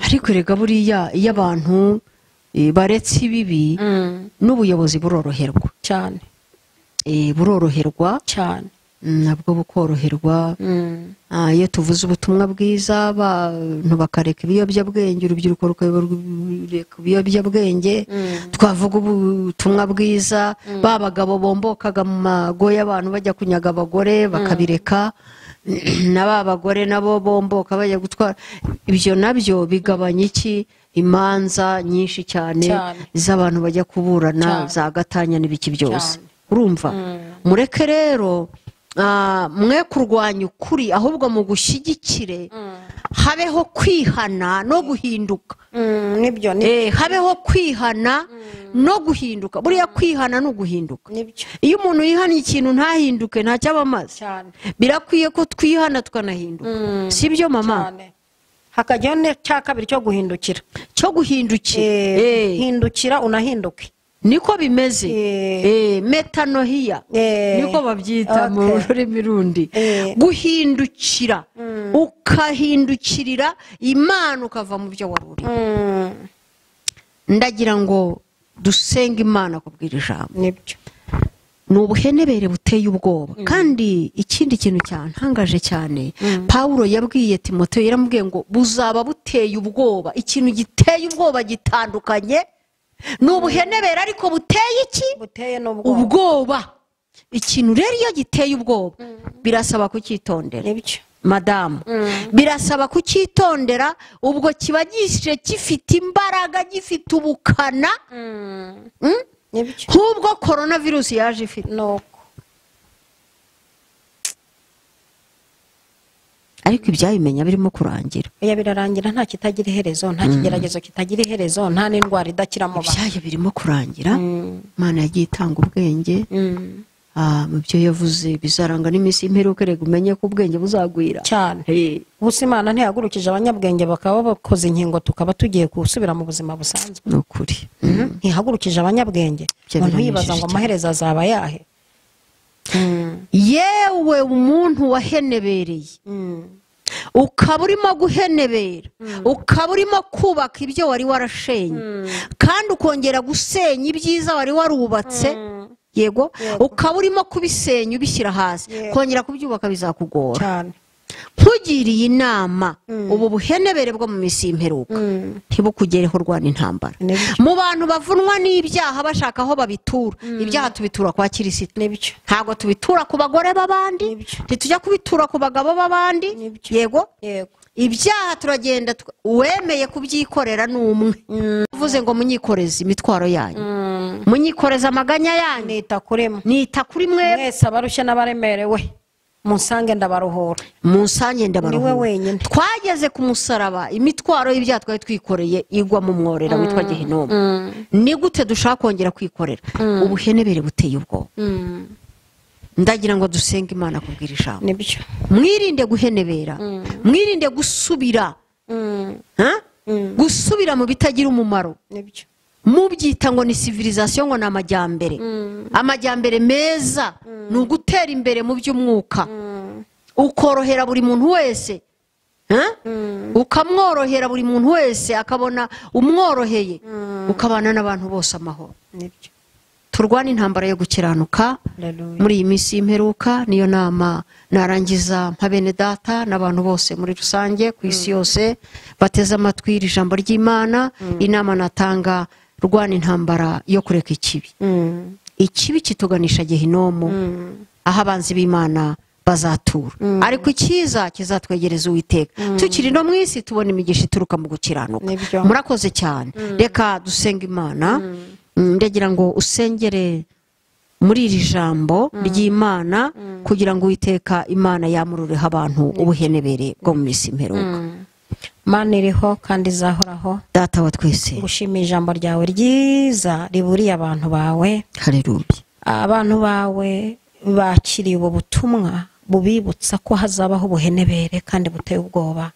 [SPEAKER 1] ariko rega buriya iyo abantu baretse ibibi n'ubuyobozi buroroherwa
[SPEAKER 2] cyane,
[SPEAKER 1] buroroherwa
[SPEAKER 2] cyane,
[SPEAKER 1] nabwo bukoroherwa. Iyo tuvuze ubutumwa bwiza abantu bakareka ibiyobyabwenge, urubyiruko rukareka ibiyobyabwenge, twavuga ubutumwa bwiza, ba bagabo bombokaga mu mago y'abantu bajya kunyaga abagore bakabireka, na ba bagore nabo bomboka bajya gutwara, ibyo nabyo bigabanya iki? Imanza nyinshi cyane z'abantu bajya kuburana za gatanya n'ibiki byose. Urumva, mureke rero mwe kurwanya ukuri, ahubwo mu gushyigikire habeho kwihana no guhinduka.
[SPEAKER 2] Nibyo
[SPEAKER 1] habeho kwihana no guhinduka. Buriya kwihana no guhinduka. Iyo umuntu yihana ikintu ntahinduke ntacyo aba amaze. Birakwiye ko twihana tukanahinduka, sibyo mama?
[SPEAKER 2] Hakajyaho cya kabiri cyo guhindukira, hindukira unahinduke,
[SPEAKER 1] niko bimeze. Metanohiya niko babyita mu rurimi rundi. Guhindukira, ukahindukirira Imana, ukava mu byo wari uri. Ndagira ngo dusenge Imana kubwira ijambo.
[SPEAKER 2] Nibyo,
[SPEAKER 1] ni ubuhenebere buteye ubwoba. Kandi ikindi kintu cyantangaje cyane, Pawulo yabwiye Timoteyo, yaramubwiye ngo buzaba buteye ubwoba. Ikintu giteye ubwoba gitandukanye ni ubuhenebere, ariko buteye iki?
[SPEAKER 2] Buteye
[SPEAKER 1] ubwoba. Ikintu rero iyo giteye ubwoba birasaba kucyitondera.
[SPEAKER 2] Nibyo
[SPEAKER 1] madamu, birasaba kucyitondera. Ubwo kiba gifite imbaraga, gifite ubukana, nk'ubwo korona virusi yaje ifite. Ariko ibyayimenya birimo kurangira.
[SPEAKER 2] Birarangira, nta kitagira iherezo, nta kigeragezo kitagira iherezo, nta n'indwara idakira mu bantu.
[SPEAKER 1] Ibyayo birimo kurangira. Imana yagiye itanga ubwenge. Mu byo yavuze bizaranga n'iminsi y'imperuka, rega umenye ko ubwenge buzagwira
[SPEAKER 2] cyane. Ubusa Imana ntiyagurukije abanyabwenge bakaba bakoze inkingo tukaba tugiye gusubira mu buzima busanzwe.
[SPEAKER 1] Ni ukuri.
[SPEAKER 2] Ntihagurukije abanyabwenge, umuntu yibaza ngo amaherezo azaba yahe.
[SPEAKER 1] Yewe umuntu wahenebereye, ukaba urimo guhenebera, ukaba urimo kubaka ibyo wari warashenye, kandi ukongera gusenya ibyiza wari warubatse, yego, ukaba urimo kubisenya ubishyira hasi, kongera kubyubaka bizakugora. Nkugiriye inama, ubu buhenebere bwo mu minsi y'imperuka ntibukugereho urwana intambara. Mu bantu bavunwa n'ibyaha bashaka aho babitura, ibyaha tubitura kwa Kirisito, ntabwo tubitura ku bagore b'abandi, ntitujya kubitura ku bagabo b'abandi. Yego, ibyaha turagenda, uwemeye kubyikorera ni umwe. Uvuze ngo munyikoreze imitwaro yanyu, munyikoreze amaganya yanyu, nita kuri mwe
[SPEAKER 2] mwese abarushye n'abaremerewe, munsange ndabaruhura.
[SPEAKER 1] Niwe wenyine. Twageze ku musaraba, imitwaro y'ibyaha twari twikoreye igwa mu mworera witwa Gehinomu. Ni gute dushaka kongera kwikorera? Ubuhenebere buteye ubwoba. Ndagira ngo dusenge Imana kubwira ijambo. Mwirinde guhenebera, mwirinde gusubira mu bitagira umumaro. Mubyita ngo ni civilisation, ngo ni amajyambere. Amajyambere meza ni ugutera imbere mu by'umwuka, ukorohera buri muntu wese, ukamworohera buri muntu wese akabona umworoheye, ukabana n'abantu bose amahoro. Turwane intambara yo gukiranuka muri iyi minsi y'imperuka. Niyo nama narangiza nka bene data n'abantu bose muri rusange ku isi yose bateze amatwi iri jambo ry'Imana. Inama natanga, rwana intambara yo kureka ikibi. Ikibi kituganisha Gehinomu, aho abanzi b'Imana bazatura, ariko icyiza kizatwegereza Uwiteka. Tukiri no mu isi tubona imigisha ituruka mu gukiranuka. Murakoze cyane. Reka dusenga Imana. Ndagira ngo usengere muri iri jambo ry'Imana kugira ngo Uwiteka Imana yamurureho abantu ubuhenebere bwo mu minsi y'imperuka.
[SPEAKER 2] Mana iriho kandi izahoraho,
[SPEAKER 1] Data wa twese,
[SPEAKER 2] ngushimiye ijambo ryawe ryiza riburiye abantu bawe.
[SPEAKER 1] Haleluya.
[SPEAKER 2] Abantu bawe bakiriye ubu butumwa bubibutsa ko hazabaho ubuhenebere kandi buteye ubwoba.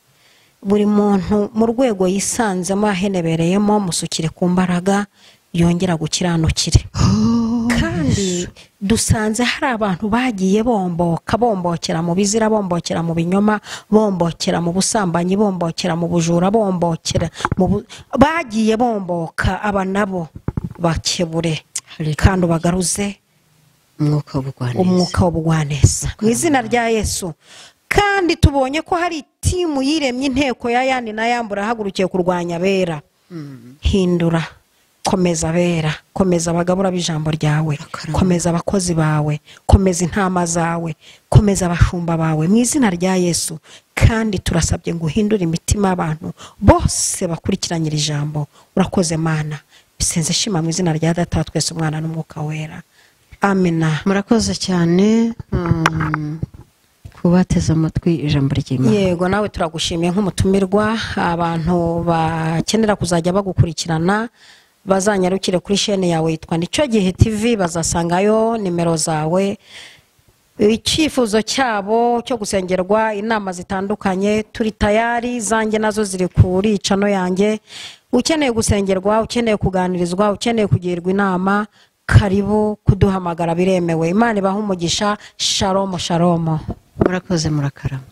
[SPEAKER 2] Buri muntu mu rwego yisanzemo yahenebereyemo, musukire ku mbaraga yongera gukiranukire. Kandi dusanze hari abantu bagiye bombokera mu bizira, bombokera mu binyoma, bombokera mu busambanyi, bombokera mu bujura, bombokera bagiye bomboka. Aba nabo bakebure kandi ubagaruze umwuka w'ubugwaneza mu izina rya Yesu. Kandi tubonye ko hari timu yiremye inteko ya Yandi na Yambura hagurukiye kurwanya abera. Hindura, komeza abera, komeza abagabura b'ijambo ryawe, komeza abakozi bawe, komeza intama zawe, komeza abashumba bawe mu izina rya Yesu. Kandi turasabye ngo uhindure imitima y'abantu bose bakurikiranyira ijambo. Urakoze Mana, bisenze shima mu izina rya Data twese Umwana n'Umwuka wera, amina.
[SPEAKER 1] Murakoze cyane kubateza amatwi ijambo ry'Imana.
[SPEAKER 2] Yego, nawe turagushimiye nk'umutumirwa. Abantu bakenera kuzajya bagukurikirana bazanyarukire kuri chaîne yawe yitwa Nicyo Gihe TV, bazasangayo nimero zawe, icyifuzo cyabo cyo gusengerwa, inama zitandukanye. Turi tayari, zanjye nazo ziri kuri cano yanjye. Ukeneye gusengerwa, ukeneye kuganirizwa, ukeneye kugirwa inama, karibu kuduhamagara, biremewe. Imana ibahe umugisha. Shalom shalom.
[SPEAKER 1] Murakoze, murakarama.